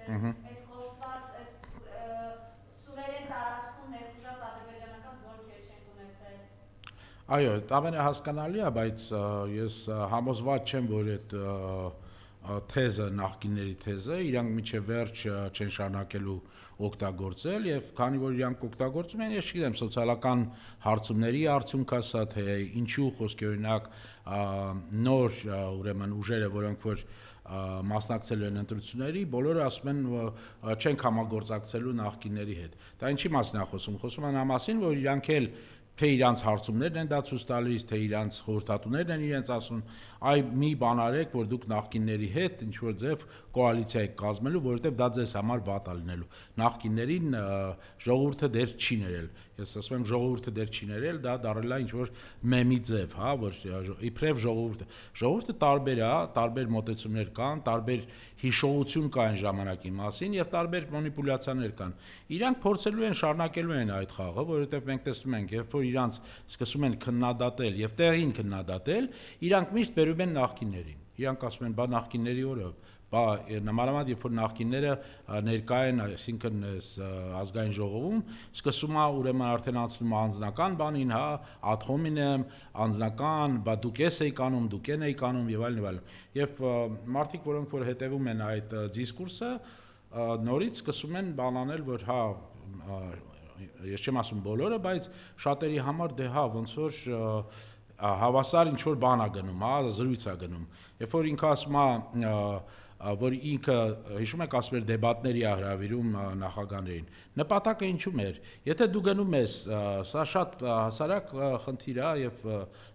Այս խոսված, այս սուվերեն տարածքում ներխուժած ադրբեջանական զորքեր չենք ունեցել։ Այո, դա ամենը հասկանալի է, բայց ես համոզված չեմ, որ այդ թեզը, նախկինների թեզը, իրանք մինչև վերջ չեն շարունակելու օգտագործել եւ քանի որ իրանք օգտագործում են, ես չգիտեմ, սոցիալական հարցումների արդյունք է սա, թե ինչու խոսքի օրինակ նոր ուրեմն ուժերը, որոնք որ մասնակցելու են ընտրությունների, բոլորը ասում են չենք համագործակցելու նախկինների հետ։ Դա ինչի մասին է խոսում։ Խոսում են ամասին, որ իրանք էլ թե իրանց հարցումներն են դա ցույց տալիս, թե իրանց խորհրդատուներն են իրենց ասում, այ մի բան արեք, որ դուք նախկինների հետ ինչ որ ձև կոալիցիա եք կազմելու, որովհետև դա ձեզ համար վատ է լինելու։ Նախկիններին ժողովուրդը դեր չի ներել։ Ես ասում եմ ժողովուրդը դեր չի ներել, դա դառել է ինչ որ մեմի ձև, հա, որ իբրև ժողովուրդը տարբեր է, տարբեր մոտեցումներ կան, տարբեր հիշողություն կա այն ժամանակի մասին եւ տարբեր մանիպուլյացիաներ կան։ Իրանք փորձելու են շարունակելու են այդ խաղը, որովհետեւ մենք տեսնում ենք, երբ որ իրանք սկսում են քննադատել եւ տեղին քննադատել, իրանք միշտ բերում են նախկիններին։ Իրանք ասում են, բա նախկինների օրը, նմանավանդ երբ որ նախկինները ներկա են, այսինքն ազգային ժողովում, սկսում է ուրեմն արդեն անցնում անձնական բանին, հա, ad hominem, անձնական, բա դուք ես եք անում, դուք են եք անում եւ այլն։ Եվ մարդիկ, որոնք որ հետևում են այդ դիսկուրսը, նորից սկսում են բանանել, որ հա ես չեմ ասում բոլորը, բայց շատերի համար դե հա ոնց որ հավասար ինչ որ բան է գնում, հա, զրույց է գնում։ Երբ որ ինքը ասում է, որ ինքը հիշում եք ասում էր դեբատների է հրավիրում նախագահներին, նպատակը ինչու՞մ էր։ Եթե դու գնում ես, սա շատ հասարակ խնդիր է եւ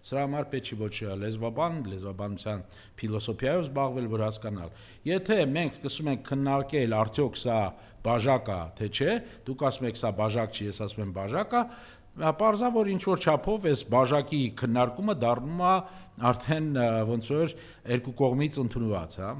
սրա համար պետք չի ոչ լեզվաբանության ֆիլոսոֆիայով զբաղվել, որ հասկանալ։ Եթե մենք սկսում ենք քննարկել արդյոք սա բաժակ է, թե չէ, դուք ասում եք սա բաժակ չի, ես ասում եմ բաժակ է, Պարզա որ ինչ որ չափով այս բաժակի քննարկումը դառնում է արդեն ոնց որ երկու կողմից ընդունված, հա,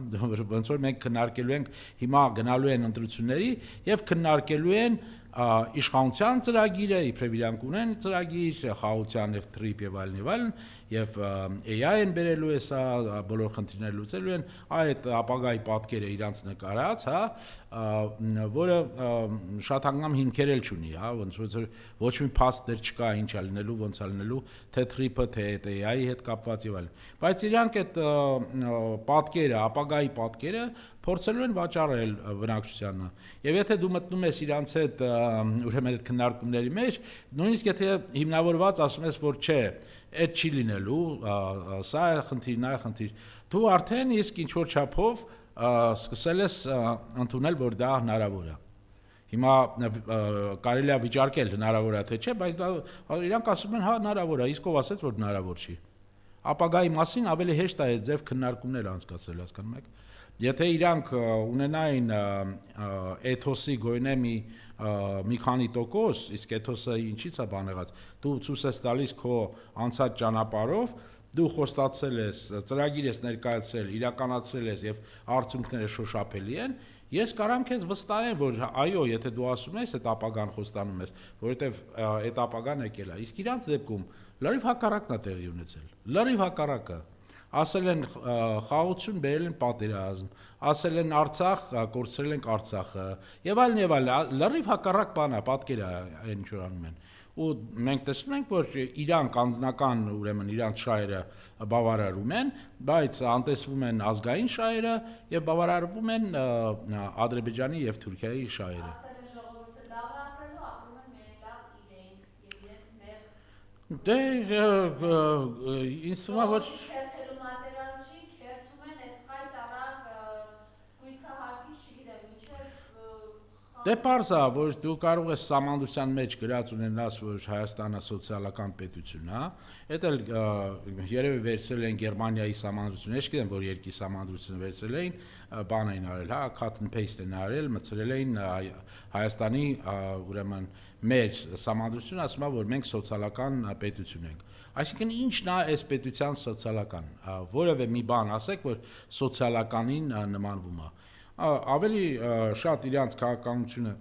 ոնց որ մենք քննարկելու ենք հիմա գնալու են ընտրությունների եւ քննարկելու են իշխանության ծրագիրը, իբրև իրանք ունեն ծրագիր, խաղաղության եւ թրիփ եւ այլն եւ AI-ն բերելու է սա, բոլոր խնդիրները լուծելու են, այդ ապագայի պատկերը իրանց նկարած, հա, որը շատ անգամ հիմքեր էլ չունի, հա, ոնց որ ոչ մի փաստ դեռ չկա ինչ է լինելու, ոնց է լինելու, թե թրիփը, թե AI-ի հետ կապված եւ այլն։ Բայց իրանք այդ պատկերը, ապագայի պատկերը փորձելու են վաճառել բնակչությանը։ Եւ եթե դու մտնում ես իրանց հետ ուրեմն այդ քննարկումների մեջ, նույնիսկ եթե հիմնավորված ասում ես, որ չէ, այդ չի լինելու, սա է խնդիրն, այ խնդիր, դու արդեն իսկ ինչ որ չափով սկսել ես ընդունել, որ դա հնարավոր է։ Հիմա կարելի է վիճարկել հնարավոր է թե չէ, բայց իրանք ասում են հա հնարավոր է, իսկ ով ասեց որ հնարավոր չի։ Ապագայի մասին ավելի հեշտ է այդ ձև քննարկումներ անցկացնել, հասկանում եք։ Եթե իրանք ունենային էթոսի գոյնե մի քանի տոկոս, իսկ էթոսը ինչից է բան եղած, դու ցույց ես տալիս քո անցած ճանապարհով, դու խոստացել ես, ծրագիր ես ներկայացրել, իրականացրել ես եւ արդյունքները շոշափելի են, ես կարամ քեզ վստահեմ, որ այո, եթե դու ասում ես, այդ ապագան խոստանում ես, որովհետեւ այդ ապագան եկել է, իսկ իրանց դեպքում լրիվ հակառակն է տեղի ունեցել, լրիվ հակառակը։ Ասել են խաղաղություն բերել են պատերազմ, ասել են Արցախ, կորցրել ենք Արցախը, եւ այլն, լրիվ հակառակ բան է, պատկեր է այն ինչ որ անում են։ Ու մենք տեսնում ենք, որ իրանք անձնական, ուրեմն իրանք շահերը բավարարում են, բայց անտեսվում են ազգային շահերը եւ բավարարվում են Ադրբեջանի եւ Թուրքիայի շահերը։ Դե ինձ թվում է որ Դե պարզ է, որ դու կարող ես սահմանադրության մեջ գրած ունենաս, որ Հայաստանը սոցիալական պետություն է, այդ էլ երևի վերցրել են Գերմանիայի սահմանադրությունը, ես չգիտեմ, որ երկի սահմանադրությունը վերցրել էին, բան էին արել, հա, cut and paste են արել, մտցրել էին Հայաստանի, ուրեմն մեր սահմանադրությունը ասում է, որ մենք սոցիալական պետություն ենք։ Այսինքն ինչն է այս պետության սոցիալական, որևէ մի բան ասեք, որ սոցիալականին նմանվում է։ Ավելի շատ իրանց քաղաքականությունը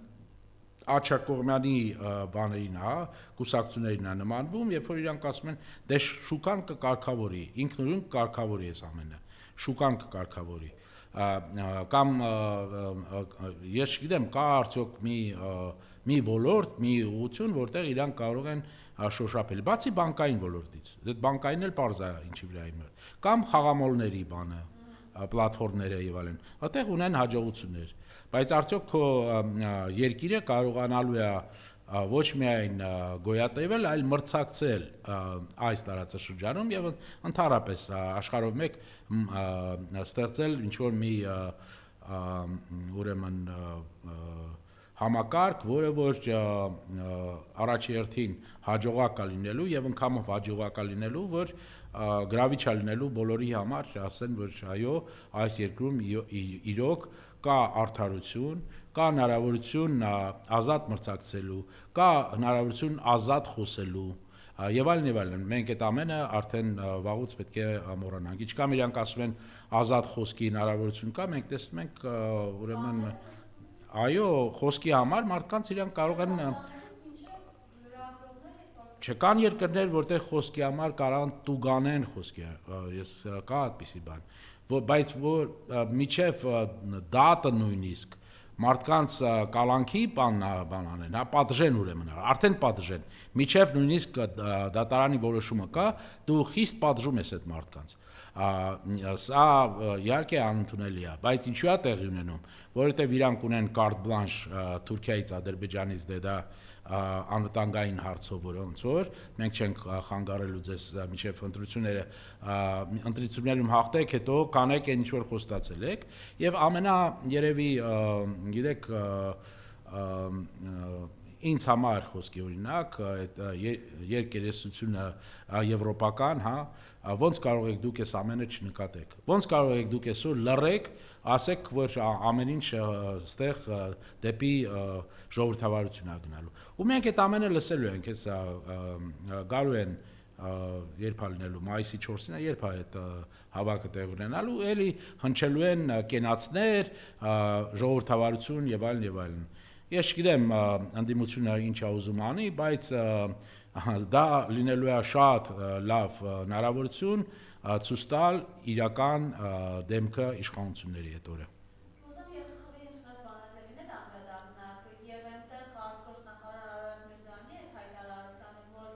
Աչակողմյանի բաներին, հա, կուսակցություններին է նմանվում, երբ որ իրանք ասում են, դե շուկան կկարգավորի, ինքնուրույն կկարգավորի այս ամենը, շուկան կկարգավորի, կամ ես չգիտեմ, կա արդյոք մի ոլորտ, մի ուղղություն, որտեղ իրանք կարող են շոշափել, բացի բանկային ոլորտից, այդ բանկային էլ պարզ է ինչի վրա իմ, կամ խաղամոլների բանը, պլատֆորմները եւ այլն, այդտեղ ունեն հաջողություններ, բայց արդյոք քո երկիրը կարողանալու է ոչ միայն գոյատևել, այլ մրցակցել այս տարածաշրջանում եւ ընդհանրապես աշխարհով մեկ ստեղծել ինչ որ մի ուրեմն համակարգ, որը որ առաջի հերթին հաջողակ է լինելու եւ անգամով հաջողակ է լինելու, որ գրավիչ է լինելու բոլորի համար, ասեն, որ այո, այս երկրում իրոք կա արդարություն, կա հնարավորություն ազատ մրցակցելու, կա հնարավորություն ազատ խոսելու եւ այլն, մենք այդ ամենը արդեն վաղուց պետք է մոռանանք։ Ինչքան իրանք ասում են ազատ խոսքի հնարավորություն կա, մենք տեսնում ենք ուրեմն այո, խոսքի համար մարդկանց իրանք կարող են չկան երկրներ, որտեղ խոսքի համար կարան տուգանեն խոսքի, ես կա այդպիսի բան, բայց որ միջև դատը նույնիսկ մարդկանց կալանքի բան անեն, պատժեն ուրեմն, արդեն պատժեն, միջև նույնիսկ դատարանի որոշումը կա, դու խիստ պատժում ես այդ մարդկանց։ Սա իհարկե անընդունելի է, բայց ինչու է տեղի ունենում, որովհետև իրանք ունեն կարտ բլանշ Թուրքիայից, Ադրբեջանից դե դա անվտանգային հարցով ոնց որ մենք չենք խանգարելու ձեզ մինչև ընտրություններում հաղթեք, հետո կանեք այն ինչ որ խոստացել եք, եւ ամենա երևի գիտեք ինձ համար խոսքի օրինակ այդ երկերեսությունը եվրոպական, հա, ոնց կարող եք դուք այս ամենը չնկատեք, ոնց կարող եք դուք այսօր լռեք, ասեք որ ամեն ինչ ստեղ դեպի ժողովրդավարություն է գնալու, ու մենք այդ ամենը լսելու ենք, այս գալու են երբ լինելու մայիսի 4-ին, երբ այդ հավաքը տեղ ունենալու, էլի հնչելու են կենացներ, ժողովրդավարություն եւ այլն եւ այլն։ Ես չգիտեմ ընդդիմությունը ինչ է ուզում անի, բայց դա լինելու է շատ լավ հնարավորություն ցույց տալ իրական դեմքը իշխանությունների հետ օրը։ Ուզում ԵԽԽՎ-ի ընդունած բանաձևին անդրադառնանք եւ այնտեղ արտգործնախարար Արարատ Միրզոյանի հետ հայտարարությանը, որ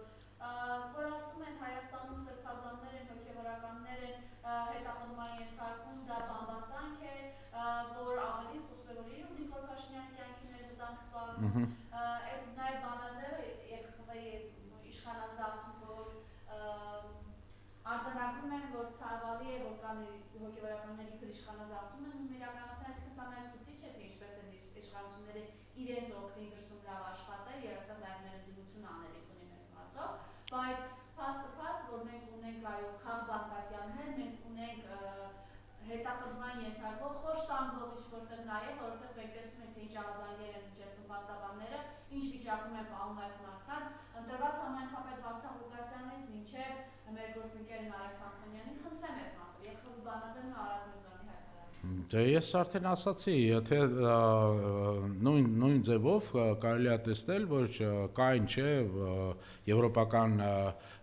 ասում են Հայաստանում սրբազաններ են, հոգեվորականներ են հետապնդման ենթարկում, դա բամբասանք է, որ ավելի խոսում է, որ իրոք Նիկոլ Փաշինյանի կյանքի ներվտանգ սպառնում, նաեւ բանաձևը ԵԽԽՎ-ի իշխանազավթում, որ արձանագրում են, որ ցավալի է, որ կան հոգեվորականների իբր իշխանազավթում են իրականացնել, այսինքն սա նաև ցույց է, թե ինչպես են իշխանությունները իրենց օգնի դրսում լավ աշխատել, եւ այստեղ նաև ներդիմություն անելիք ունի մեծ մասով, բայց փաստ, որ մենք ունենք այո խաղ բանտակյաններ, մենք ունենք հետապնդման ենթարկվող խոշտանգող ինչ-որտեղ նաև, որովհետև մենք տեսնում ենք, թե ինչ ավազանգեր են իջեցնում փաստաբանները, ինչ վիճակում են պահում այս մարդկանց, ընտրված համայնքապետ Վարդան Ղուկասյանից մինչև մեր գործընկեր Նարեկ Սամսոնյանին խնդրեմ այս մասով, ԵԽԽՎ բանաձևն Արարատ Միրզոյանի հայտարարությունը։ Դե ես արդեն ասացի, եթե նույն ձևով կարելի է տեսնել, որ կային չէ եվրոպական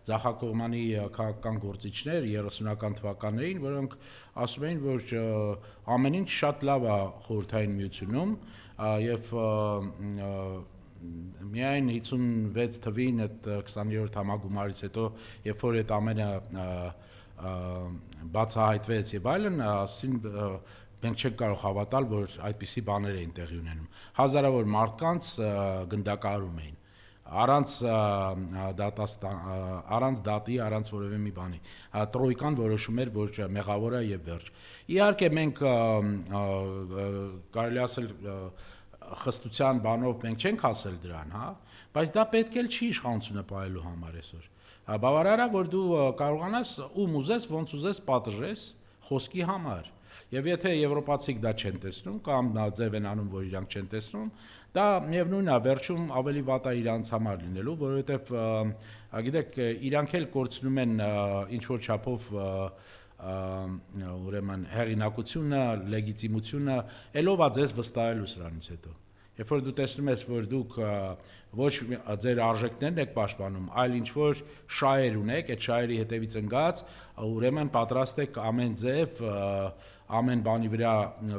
ձախակողմանի քաղաքական գործիչներ 30-ական թվականներին, որոնք ասում էին, որ ամեն ինչ շատ լավ է խորհրդային միությունում եւ միայն 56 թվին այդ 20-րդ համագումարից հետո, երբ որ այդ ամենը բացահայտվեց եւ այլն, մենք չենք կարող հավատալ, որ այդպիսի բաներ էին տեղի ունենում։ Հազարավոր մարդկանց գնդակահարում էին առանց դատի, առանց որևէ մի բանի։ Տրոյկան որոշում էր, որ մեղավոր է եւ վերջ։ Իհարկե մենք կարելի ասել խստության բանով մենք չենք հասել դրան, հա, բայց դա պետք էլ չի իշխանությունը պահելու համար այսօր։ Բավարար է, որ դու կարողանաս ում ուզես, ոնց ուզես պատժես խոսքի համար։ Եվ եթե եվրոպացիք դա չեն տեսնում կամ նա ձև են անում, որ իրանք չեն տեսնում, դա միևնույնն է, վերջում ավելի վատ է իրանց համար լինելու, որովհետև գիտեք, իրանք էլ կորցնում են ինչ որ չափով ուրեմն հեղինակությունը, լեգիտիմությունը, ելով է ձեզ վստահելու սրանից հետո։ Երբ որ դու տեսնում ես, որ դուք ոչ ձեր արժեքներն եք պաշտպանում, այլ ինչ որ շահեր ունեք, այդ շահերի հետևից ընկած, ուրեմն պատրաստ եք ամեն ձև, ամեն բանի վրա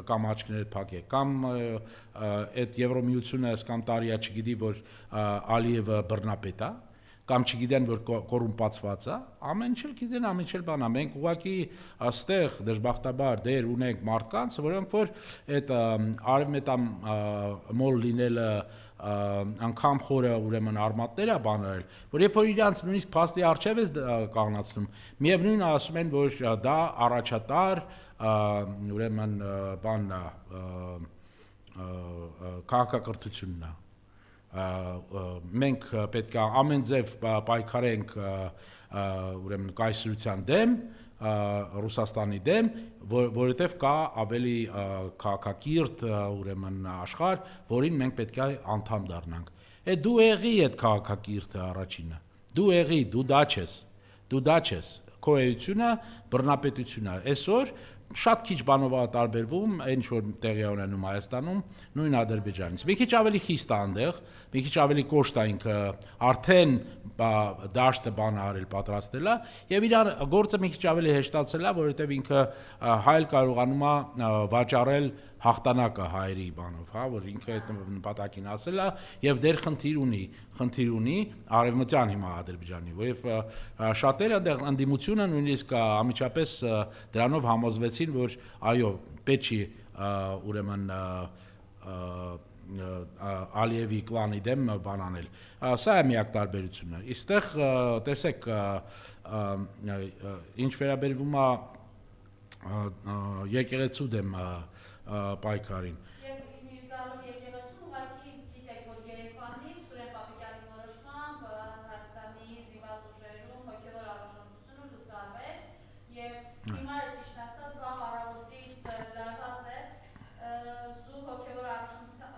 կամ աչքներ փակեք, կամ այդ Եվրոմիությունը կամ տարիա չգիտի, որ Ալիևը բռնապետ է, կամ չգիտեն, որ կոռումպացված է, ամեն ինչ էլ գիտեն, ամեն ինչ էլ բան է, մենք ուղղակի այստեղ դժբախտաբար դեր ունենք մարդկանց, որոնք որ այդ արևմետամոլ լինելը անգամ խորը ուրեմն արմատներ է բանել, որ երբ որ իրանց նույնիսկ փաստի առջև ես կանգնացնում, միևնույն ասում են, որ դա առաջատար ուրեմն բանն է, քաղաքակրթությունն է։ Մենք պետք է ամեն ձև պայքարենք ուրեմն կայսրության դեմ, Ռուսաստանի դեմ, որովհետև կա ավելի քաղաքակիրթ ուրեմն աշխարհ, որին մենք պետք է անդամ դառնանք։ Դու եղի այդ քաղաքակիրթը առաջինը։ Դու եղի, դու դա չես։ Քո էությունը բռնապետությունն է։ Այսօր շատ քիչ բանով է տարբերվում, այն ինչ որ տեղի է ունենում Հայաստանում, նույն Ադրբեջանից։ Մի քիչ ավելի խիստ է այնտեղ, մի քիչ ավելի կոշտ է ինքը, արդեն դաշտը բանը արել պատրաստելա եւ իր գործը մի քիչ ավելի հեշտացել է, որովհետեւ ինքը հայել կարողանում է վաճառել հաղթանակը հայերի բանով, հա, որ ինքը այդ նպատակին ասել է եւ դեր խնդիր ունի արևմտյան հիմա Ադրբեջանի, որովհետեւ շատերը այնտեղ ընդդիմությունը նույնիսկ ամիջապես դրանով համոզվեցին, որ այո, պետք չի ուրեմն Ալիևի կլանի դեմ բան անել։ Սա է միակ տարբերությունը։ Իստեղ տեսեք, ինչ վերաբերվում է եկեղեցու դեմ պայքարին։ Եվ գալով եկեղեցուն ուղղակի գիտեք, որ երեկվանից Սուրեն Պապիկյանի որոշմամբ Հայաստանի զինված ուժերում հոգևոր առաջնորդությունը լուծարվեց եւ հիմա ճիշտ ասած վաղ առավոտից լարված է զու հոգևոր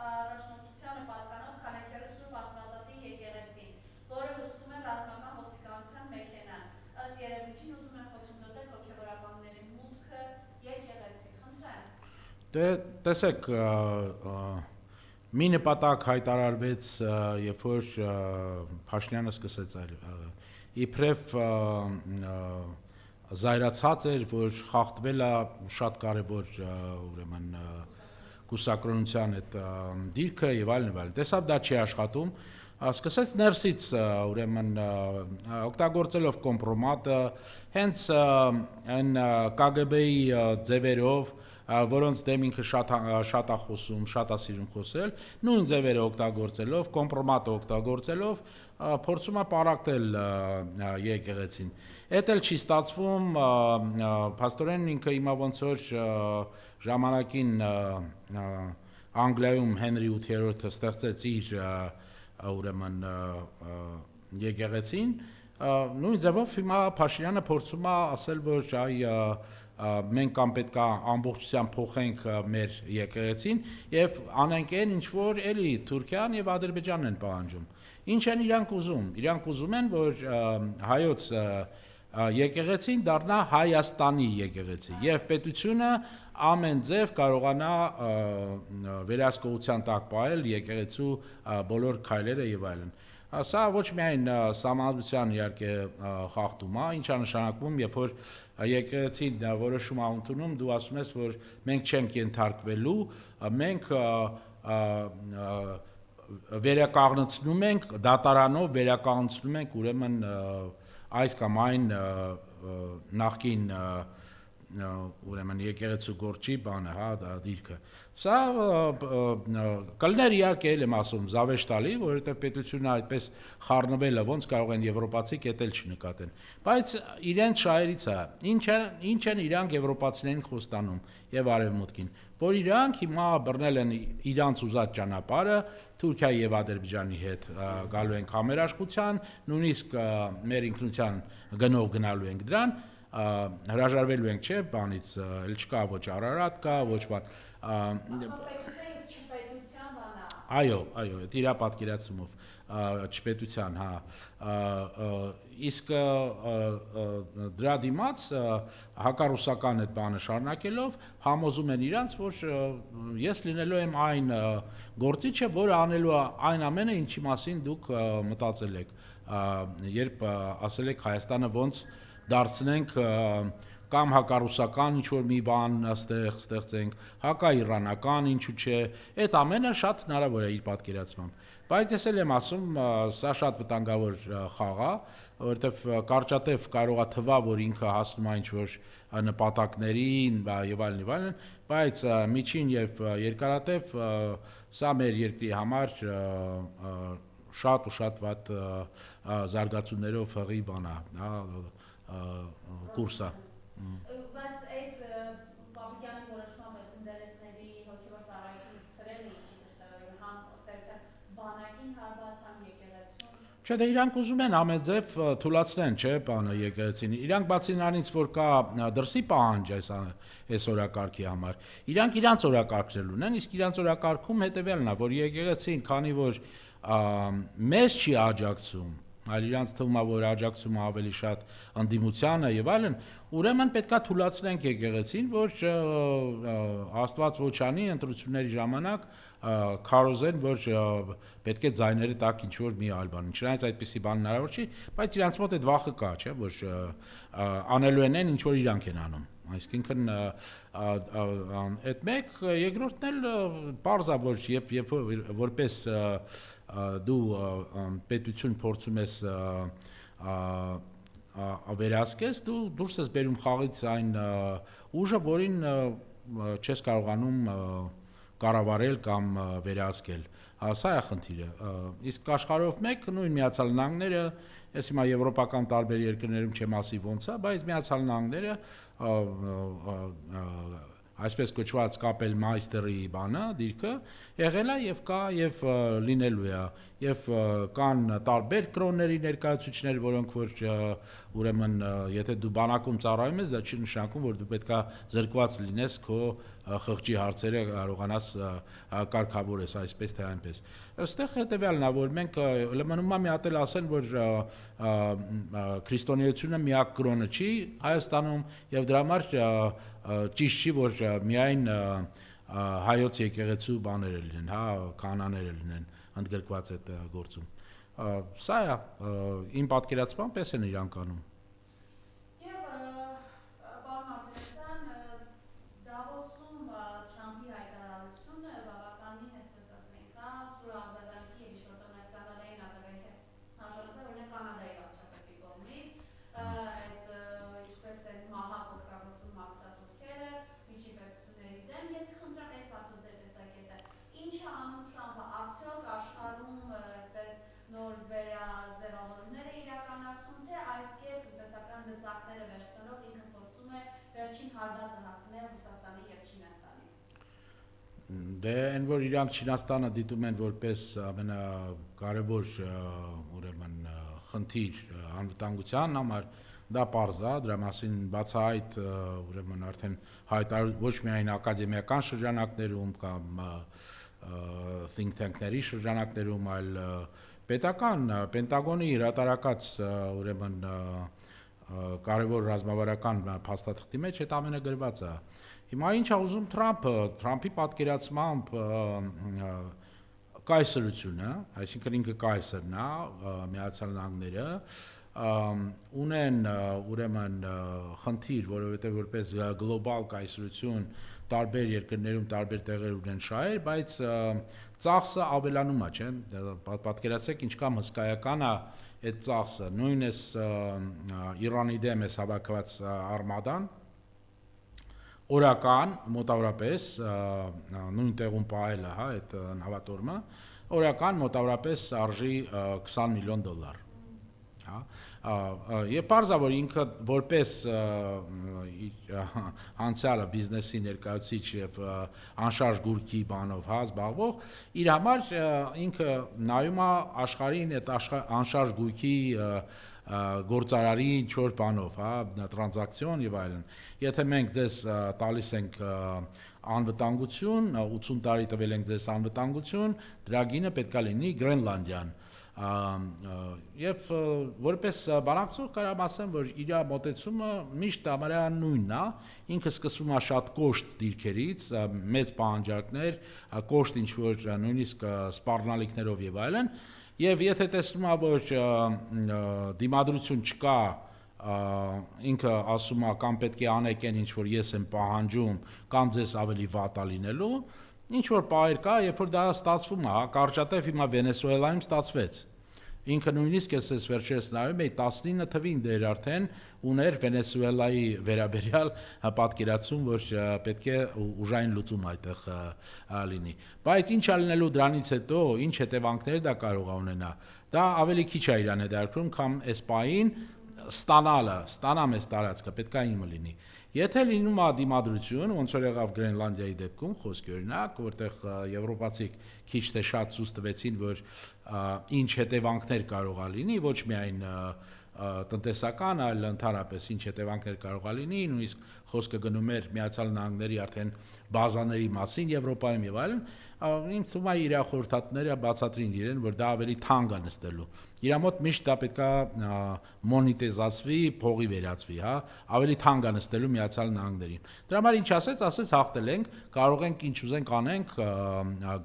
առաջնորդությանը պատկանող քանեքերը Սուրբ Աստվածածին եկեղեցին, որը հսկում է ռազմական ոստիկանության մեքենան։ Ըստ երևույթին ուզում են խոչընդոտել հոգևորականների մուտքը եկեղեցի։ Խնդրեմ։ Դե տեսեք, մի նպատակ հայտարարվեց, երբ որ Փաշինյանը սկսեց իբրև զայրացած էր, որ խախտվել է շատ կարևոր ուրեմն կուսակրոնության այդ դիրքը եւ այլն։ Տեսավ դա չի աշխատում, սկսեց ներսից ուրեմն օգտագործելով կոմպրոմատը, հենց այն KGB-ի ձևերով, որոնց դեմ ինքը շատ է խոսում, շատ է սիրում խոսել, նույն ձևերը օգտագործելով, կոմպրոմատը օգտագործելով, փորձում է պարակտել եկեղեցին։ Էդ էլ չի ստացվում, փաստորեն ինքը հիմա ոնց որ ժամանակին Անգլիայում Հենրի 8-րդը ստեղծեց իր ուրեմն եկեղեցին, նույն ձևով հիմա Փաշինյանը փորձում է ասել, որ մենք կամ պետք է ամբողջությամբ փոխենք մեր եկեղեցին եւ անենք այն ինչ որ էլի Թուրքիան եւ Ադրբեջանն են պահանջում։ Ինչ են իրանք ուզում։ Իրանք ուզում են, որ հայոց եկեղեցին դառնա Հայաստանի եկեղեցի եւ պետությունը ամեն ձև կարողանա վերահսկողության տակ պահել եկեղեցու բոլոր քայլերը եւ այլն։ Սա ոչ միայն սահմանադրության իհարկե խախտում է, ինչա նշանակում, երբ որ եկեղեցին որոշում է ընդունում, դու ասում ես, որ մենք չենք ենթարկվելու, մենք վերականգնեցնում ենք, դատարանով վերականգնեցնում ենք ուրեմն այս կամ այն նախկին ուրեմն եկեղեցու գործի բանը, հա, դիրքը։ Սա կլներ իհարկե էլ եմ ասում զավեշտալի, որովհետև պետությունը այդպես խառնվել է, ոնց կարող են եվրոպացի կետել չնկատեն։ Բայց իրենց շահերից է, ինչ են իրանք եվրոպացիներին խոստանում եւ արևմուտքին, որ իրանք հիմա բռնել են իրանց ուզած ճանապարհը Թուրքիայի եւ Ադրբեջանի հետ գալու ենք համերաշխության, նույնիսկ մեր ինքնության գնով գնալու ենք դրան, հրաժարվելու ենք, չէ, բանից, էլ չկա ոչ Արարատ կա, ոչ բան։ Այո, դիրա պատկերացումով չպետության, հա, իսկ դրա դիմաց հակառուսական այդ բանը շարունակելով համոզում են իրանց, որ ես լինելու եմ այն գործիչը, որը անելու է այն ամենը, ինչի մասին դուք մտածել եք, երբ ասել եք Հայաստանը ոնց դարձնենք կամ հակառուսական ինչ-որ մի բան ստեղծենք, հակաիրանական ինչու չէ, այդ ամենը շատ հնարավոր է իր պատկերացմամբ։ Բայց ես էլ եմ ասում, սա շատ վտանգավոր խաղ է, որովհետև կարճատև կարող է թվա, որ ինքը հասնում է ինչ-որ նպատակներին եւ այլն, բայց միջին եւ երկարատև սա մեր երկրի համար շատ ու շատ վատ զարգացումներով հղի բան է, կուրսա։ Բայց այդ Պապիկյանի որոշմամբ ինտերեսների հոգևոր ծառայությունը ցրելը ինչի դրսևորում համ ստեղծել բանակին հարված համ եկեղեցուն։ Չէ, դե իրանք ուզում են ամենձև թույլատնեն, չէ, բանը եկեղեցին։ Իրանք բացի նրանից, որ կա դրսի պահանջ այս օրակարգի համար, իրանք իրանց օրակարգներ ունեն, իսկ իրանց օրակարգում հետեւյալն է, որ եկեղեցին, քանի որ մեզ չի աջակցում, այլ իրանց թվում է, որ աջակցումը ավելի շատ ընդդիմությանը եւ այլն, ուրեմն պետքա թույլատնենք եկեղեցին, որ Աստված ոչ անի ընտրությունների ժամանակ քարոզեն, որ պետք է ձայները տակ ինչ որ մի այլ բան։ Չնայած այդպիսի բան հնարավոր չի, բայց իրանց մոտ այդ վախը կա, չէ, որ անելու են ինչ որ իրանք են անում։ Այսինքն այդ մեկ, երկրորդն էլ պարզ է, որ երբ որպես դու պետություն փորձում ես վերահսկես, դու դուրս ես բերում խաղից այն ուժը, որին չես կարողանում կառավարել կամ վերահսկել։ Սա է խնդիրը։ Իսկ աշխարհով մեկ նույն Միացյալ Նահանգները, ես հիմա եվրոպական տարբեր երկրներում չեմ ասի ոնց է, բայց Միացյալ Նահանգները այսպես կոչված կապել մայստերի բանը, դիրքը եղել է եւ կա եւ լինելու է եւ կան տարբեր կրոնների ներկայացուցիչներ, որոնք որ ուրեմն եթե դու բանակում ծառայում ես, դա չի նշանակում, որ դու պետքա զրկված լինես քո խղճի հարցերը կարողանաս կարգավորես այսպես թե այնպես։ Այստեղ հետեւյալն է, որ մենք մնում է մի հատ էլ ասեն, որ քրիստոնեությունը միակ կրոնը չի Հայաստանում եւ դրա համար ճիշտ չի, որ միայն հայոց եկեղեցու բաները լինեն, հա, կանաները լինեն ընդգրկված այդ գործում։ Սա է իմ պատկերացման պես են իրանք անում։ Դե այն որ իրանք Չինաստանը դիտում են որպես ամենակարևոր ուրեմն խնդիր անվտանգության համար, դա պարզ է, դրա մասին բացահայտ ուրեմն արդեն հայտարարել ոչ միայն ակադեմիական շրջանակներում կամ think tank-ների շրջանակներում, այլ պետական Պենտագոնի հրատարակած ուրեմն կարևոր ռազմավարական փաստաթղթի մեջ այդ ամենը գրված է։ Հիմա ինչ է ուզում Թրամփը, Թրամփի պատկերացմամբ կայսրությունը, այսինքն ինքը կայսրն է, Միացյալ Նահանգները ունեն ուրեմն խնդիր, որովհետև որպես գլոբալ կայսրություն տարբեր երկրներում տարբեր տեղեր ունեն շահեր, բայց ծախսը ավելանում է, չէ՞։ Պատկերացրեք ինչքան հսկայական է այդ ծախսը, նույն էս Իրանի դեմ էս հավաքված արմադան օրական մոտավորապես նույն տեղում պահելը, հա, այդ նավատորմը օրական մոտավորապես արժի $20 միլիոն, հա, եւ պարզ է, որ ինքը որպես անցյալը բիզնեսի ներկայացուցիչ եւ անշարժ գույքի բանով, հա, զբաղվող, իր համար ինքը նայում է աշխարհին այդ անշարժ գույքի գործարարի ինչ-որ բանով, հա, տրանզակցիոն եւ այլն։ Եթե մենք ձեզ տալիս ենք անվտանգություն, 80 տարի տվել ենք ձեզ անվտանգություն, դրա գինը պետքա լինի Գրենլանդիան։ Եվ որպես բանակցող կարամ ասեմ, որ իր մոտեցումը միշտ ամենա նույնն է, ինքը սկսվում է շատ կոշտ դիրքերից, մեծ պահանջարկներ, կոշտ ինչ-որ նույնիսկ սպառնալիքներով եւ այլն, եւ եթե տեսնում է, որ դիմադրություն չկա, ինքը ասում է կամ պետք է անեք այն ինչ որ ես եմ պահանջում, կամ ձեզ ավելի վատ է լինելու, ինչ որ պահեր կա, երբ որ դա ստացվում է, կարճատև հիմա Վենեսուելայում ստացվեց։ Ինքը նույնիսկ ես վերջերս նայում էի 19 թվին դեր արդեն ուներ Վենեսուելայի վերաբերյալ պատկերացում, որ պետք է ուժային լուծում այդտեղ լինի։ Բայց ինչ է լինելու դրանից հետո, ինչ հետևանքներ դա կարող է ունենա։ Դա ավելի քիչ է իրան հետաքրքրում, քան այս պահին ստանամ այս տարածքը, պետք է իմը լինի։ Եթե լինում է դիմադրություն, ոնց որ եղավ Գրենլանդիայի դեպքում, խոսքի օրինակ, որտեղ եվրոպացիք քիչ թե շատ ցույց տվեցին, որ ինչ հետևանքներ կարող է լինի, ոչ միայն տնտեսական, այլ ընդհանրապես ինչ հետևանքներ կարող է լինի, նույնիսկ խոսքը գնում էր Միացյալ Նահանգների արդեն բազաների մասին Եվրոպայում եւ այլն, ինձ թվում է իր խորհրդատները բացատրին իրեն, որ դա ավելի թանկ է նստելու։ Իր մոտ միշտ դա պետք է մոնետիզացվի, փողի վերածվի, հա, ավելի թանկ է նստելու Միացյալ Նահանգներին։ Դրա համար ինչ ասեց, հաղթել ենք, կարող ենք ինչ ուզենք անենք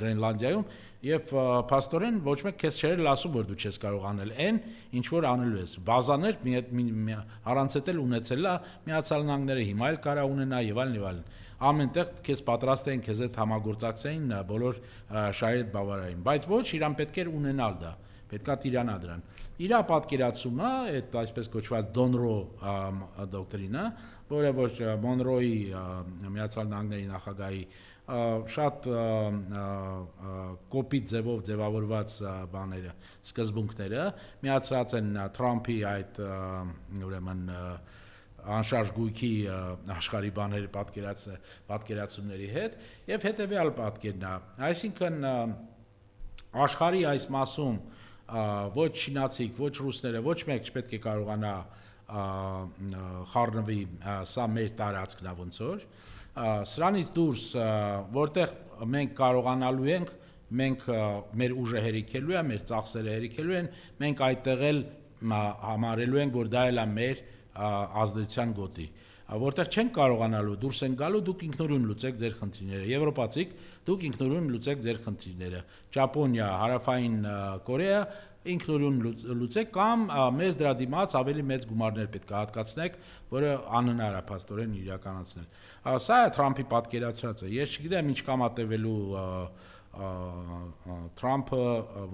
Գրենլանդիայում եւ փաստորեն ոչ մեկ քեզ չէր ասում, որ դու չես կարող անել այն, ինչ որ անելու ես։ Բազաներ առանց էլ ունեցել է Միացյալ Նահանգները, հիմա էլ կարա ունենա եւ այլն եւ այլն։ Ամենտեղ քեզ պատրաստ են քեզ հետ համագործակցային բոլոր շահի հետ բավարարին, բայց ոչ իրան պետք էր ունենալ դա, պետքա տիրանա դրան։ Իրա պատկերացումը, այդ այսպես կոչված Դոնրո դոկտրինը, որը որ Մոնրոյի Միացյալ Նահանգների նախագահի շատ կոպիտ ձևով ձևավորված բաները, սկզբունքները միացրած են Թրամփի այդ ուրեմն անշարժ գույքի աշխարհի բաների պատկերացումների հետ եւ հետեւյալ պատկերն է, այսինքն աշխարհի այս մասում ոչ չինացիք, ոչ ռուսները, ոչ մեկ չպետք է կարողանա խառնվի, սա մեր տարածքն է ոնց որ սրանից դուրս որտեղ մենք կարողանալու ենք մենք մեր ուժը հերիքելու է, մեր ծախսերը հերիքելու են, մենք այդտեղ էլ համարելու ենք, որ դա էլ է մեր ազդեցության գոտի, որտեղ չենք կարողանալու, դուրս են գալու, դուք ինքնուրույն լուծեք ձեր խնդիրները, եվրոպացիք, դուք ինքնուրույն լուծեք ձեր խնդիրները, Ճապոնիա, Հարավային Կորեա, ինքնուրույն լուծեք կամ մեզ դրա դիմաց ավելի մեծ գումարներ պետք է հատկացնեք, որը անհնար է փաստորեն իրականացնել։ Սա է Թրամփի պատկերացրածը։ Ես չգիտեմ ինչ կամա տևելու Թրամփը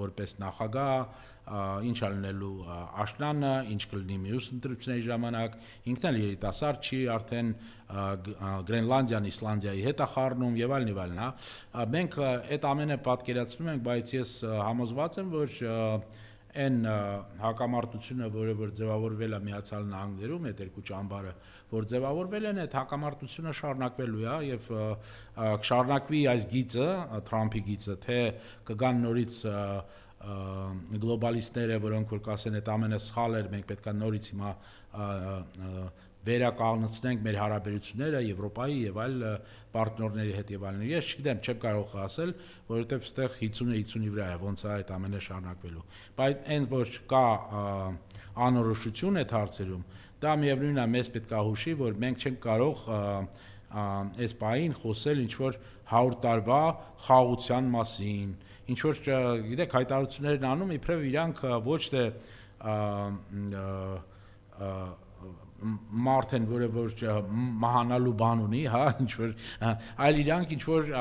որպես նախագահ, ինչ ալնելու աշնանը, ինչ կլինի մյուս ընտրությունների ժամանակ, ինքն էլ երիտասարդ չի, արդեն Գրենլանդիան Իսլանդիայի հետ է խառնում եւ այլն, հա։ Մենք այդ ամենը պատկերացնում ենք, բայց ես համոզված եմ, որ այն հակամարտությունը, որը որ ձևավորվել է Միացյալ Նահանգներում, այդ երկու ճամբարը, որ ձևավորվել են, այդ հակամարտությունը շարունակվելու է եւ կշարունակվի այս գիծը, Թրամփի գիծը, թե կգան նորից գլոբալիստները, որոնք որ կասեն այդ ամենը սխալ էր, մենք պետք է նորից հիմա վերականգնեցնենք մեր հարաբերությունները Եվրոպայի եւ այլ պարտներների հետ եւ այլն։ Ես չգիտեմ, չեմ կարող ասել, որովհետեւ այստեղ 50-50-ի վրա է, ոնց է այդ ամենը շարունակվելու։ Բայց այն որ կա անորոշություն այդ հարցերում, դա միևնույնն է, մեզ պետք է հուշի, որ մենք չենք կարող այս պահին խոսել ինչ որ 100 տարվա խաղաղության մասին, ինչ որ գիտեք հայտարարություններ են անում, իբրև իրանք ոչ թե մարդ են, որը որ մահանալու բան ունի, հա, ինչ որ այլ իրանք ինչ որ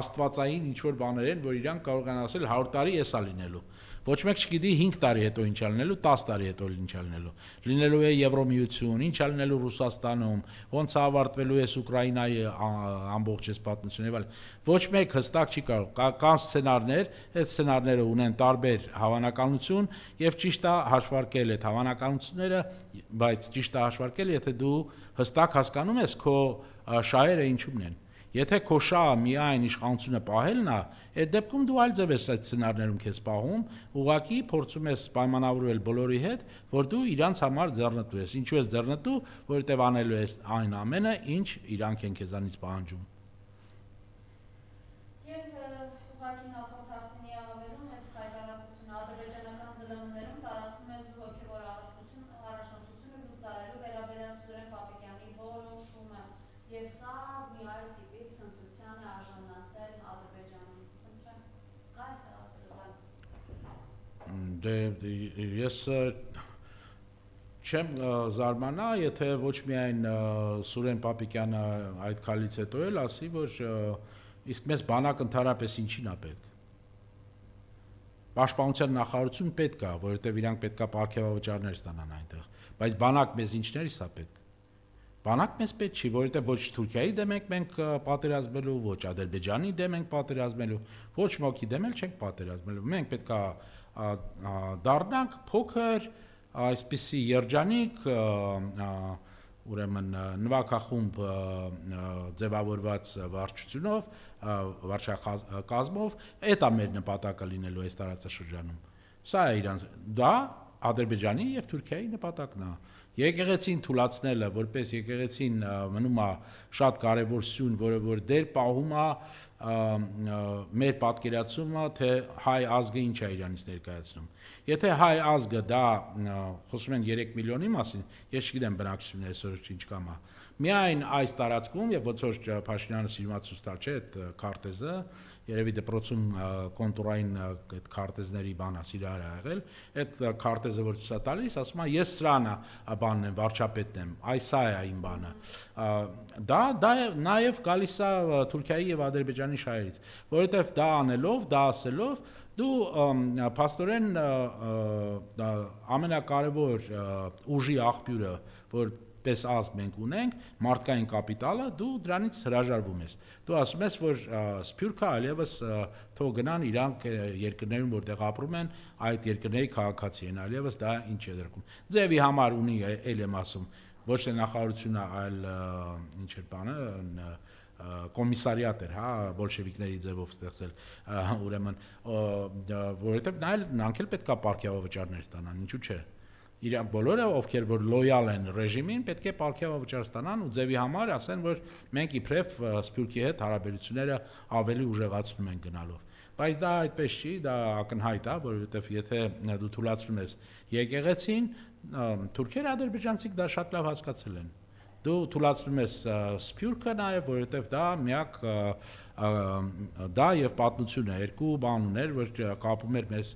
աստվածային ինչ որ բաներ են, որ իրանք կարող են ասել 100 տարի էսա լինելու։ Ոչ մեկ չգիտի 5 տարի հետո ինչ է լինելու, 10 տարի հետո ինչ է լինելու։ Լինելու է Եվրոմիություն, ինչ է լինելու Ռուսաստանում, ոնց է ավարտվելու է Ուկրաինայի ամբողջ այս պատմությունը եւ այլն։ Ոչ մեկ հստակ չի կարող։ Կան սցենարներ, այդ սցենարները ունեն տարբեր հավանականություն եւ ճիշտ է հաշվարկել այդ հավանականությունները, բայց ճիշտ է հաշվարկել, եթե դու հստակ հասկանում ես քո շահերը ինչումն են։ Եթե քո շահը միայն իշխանությունը պահելն է, այդ դեպքում դու այլ ձև ես այդ սցենարներում քեզ պահում, ուղղակի փորձում ես պայմանավորվել բոլորի հետ, որ դու իրանց համար ձեռնտու ես։ Ինչու ես ձեռնտու, որովհետև անելու ես այն ամենը, ինչ իրանք են քեզանից պահանջում։ Ես չեմ զարմանա, եթե ոչ միայն Սուրեն Պապիկյանը այդ քալից հետո էլ ասի, որ իսկ մեզ բանակ ընդհանրապես ինչին է պետք։ Պաշտպանության նախարարություն պետք է, որովհետև իրանք պետք է պարգևավճարներ ստանան այնտեղ, բայց բանակ մեզ ինչներից է պետք։ Բանակ մեզ պետք չի, որովհետև ոչ Թուրքիայի դեմ ենք պատերազմելու, ոչ Ադրբեջանի դեմ ենք պատերազմելու, ոչ մոքի դեմ էլ չենք պատերազմելու։ Մենք պետք է դառնանք փոքր այսպիսի երջանիկ ուրեմն նվագախումբ ձևավորված վարչությունով, վարչակազմով, այդ է մեր նպատակը լինելու այս տարածաշրջանում։ Սա է իրանց, դա Ադրբեջանի եւ Թուրքիայի նպատակն է։ Եկեղեցին թույլատնելը, որպես եկեղեցին մնում է շատ կարևոր սյուն, որը որ դեր պահում է մեր պատկերացումը, թե հայ ազգը ինչ է իրանից ներկայացնում։ Եթե հայ ազգը դա խոսում են 3 միլիոնի մասին, ես չգիտեմ բնակչությունը այսօր ինչ կամ է։ Միայն այս տարածքում եւ ոնց որ Փաշինյանը սիրում տալ չէ այդ քարտեզը, երևի դպրոցում կոնտուրային այդ քարտեզների բանա սիրար ա եղել, այդ քարտեզը որ ցույց տալիս, ասում է ես սրան է բանն եմ, վարչապետն եմ, այս է իմ բանը։ Դա նաեւ գալիս է Թուրքիայի եւ Ադրբեջանի շահերից, որովհետեւ դա անելով, դա ասելով դու փաստորեն ամենակարևոր ուժի աղբյուրը, որ պես ազգ մենք ունենք, մարդկային կապիտալը, դու դրանից հրաժարվում ես։ Դու ասում ես, որ Սփյուռքը այլևս թող գնան իրանք երկրներում, որտեղ ապրում են, այդ երկրների քաղաքացի են, այլևս դա ինչ է դրքում։ Ձևի համար ունի, ել եմ ասում, ոչ թե նախարարությունը, այլ ինչ էր բանը, կոմիսարիատ էր, հա, բոլշևիկների ձևով ստեղծել, ուրեմն, որովհետև նրանք էլ պետք է պարգևավճարներ ստանան, ինչու՞ չէ։ Իրանք բոլորը, ովքեր որ լոյալ են ռեժիմին, պետք է պարգևավճար ստանան ու ձևի համար ասեն, որ մենք իբրև Սփյուռքի հետ հարաբերությունները ավելի ուժեղացնում ենք գնալով։ Բայց դա այդպես չի, դա ակնհայտ է, որովհետև եթե դու թույլատրում ես եկեղեցին, թուրքերը, ադրբեջանցիք դա շատ լավ հասկացել են։ Դու թույլատրում ես Սփյուռքը նաև, որովհետև դա միակ դա եւ պատմությունը երկու բան ուներ, որ կապում էր մեզ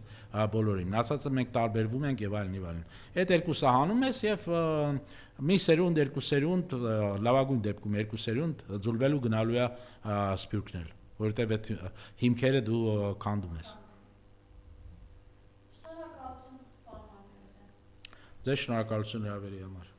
բոլորին։ Ասածը մենք տարբերվում ենք եւ այլն եւ այլն։ Այդ երկուսը հանում ես եւ մի սերունդ, երկու սերունդ, լավագույն դեպքում երկու սերունդ ձուլվելու գնալու է Սփյուռքն էլ, որովհետեւ այդ հիմքերը դու քանդում ես։ Շնորհակալություն, պարոն Մարկոսյան։ Ձեզ շնորհակալություն հրավերի համար։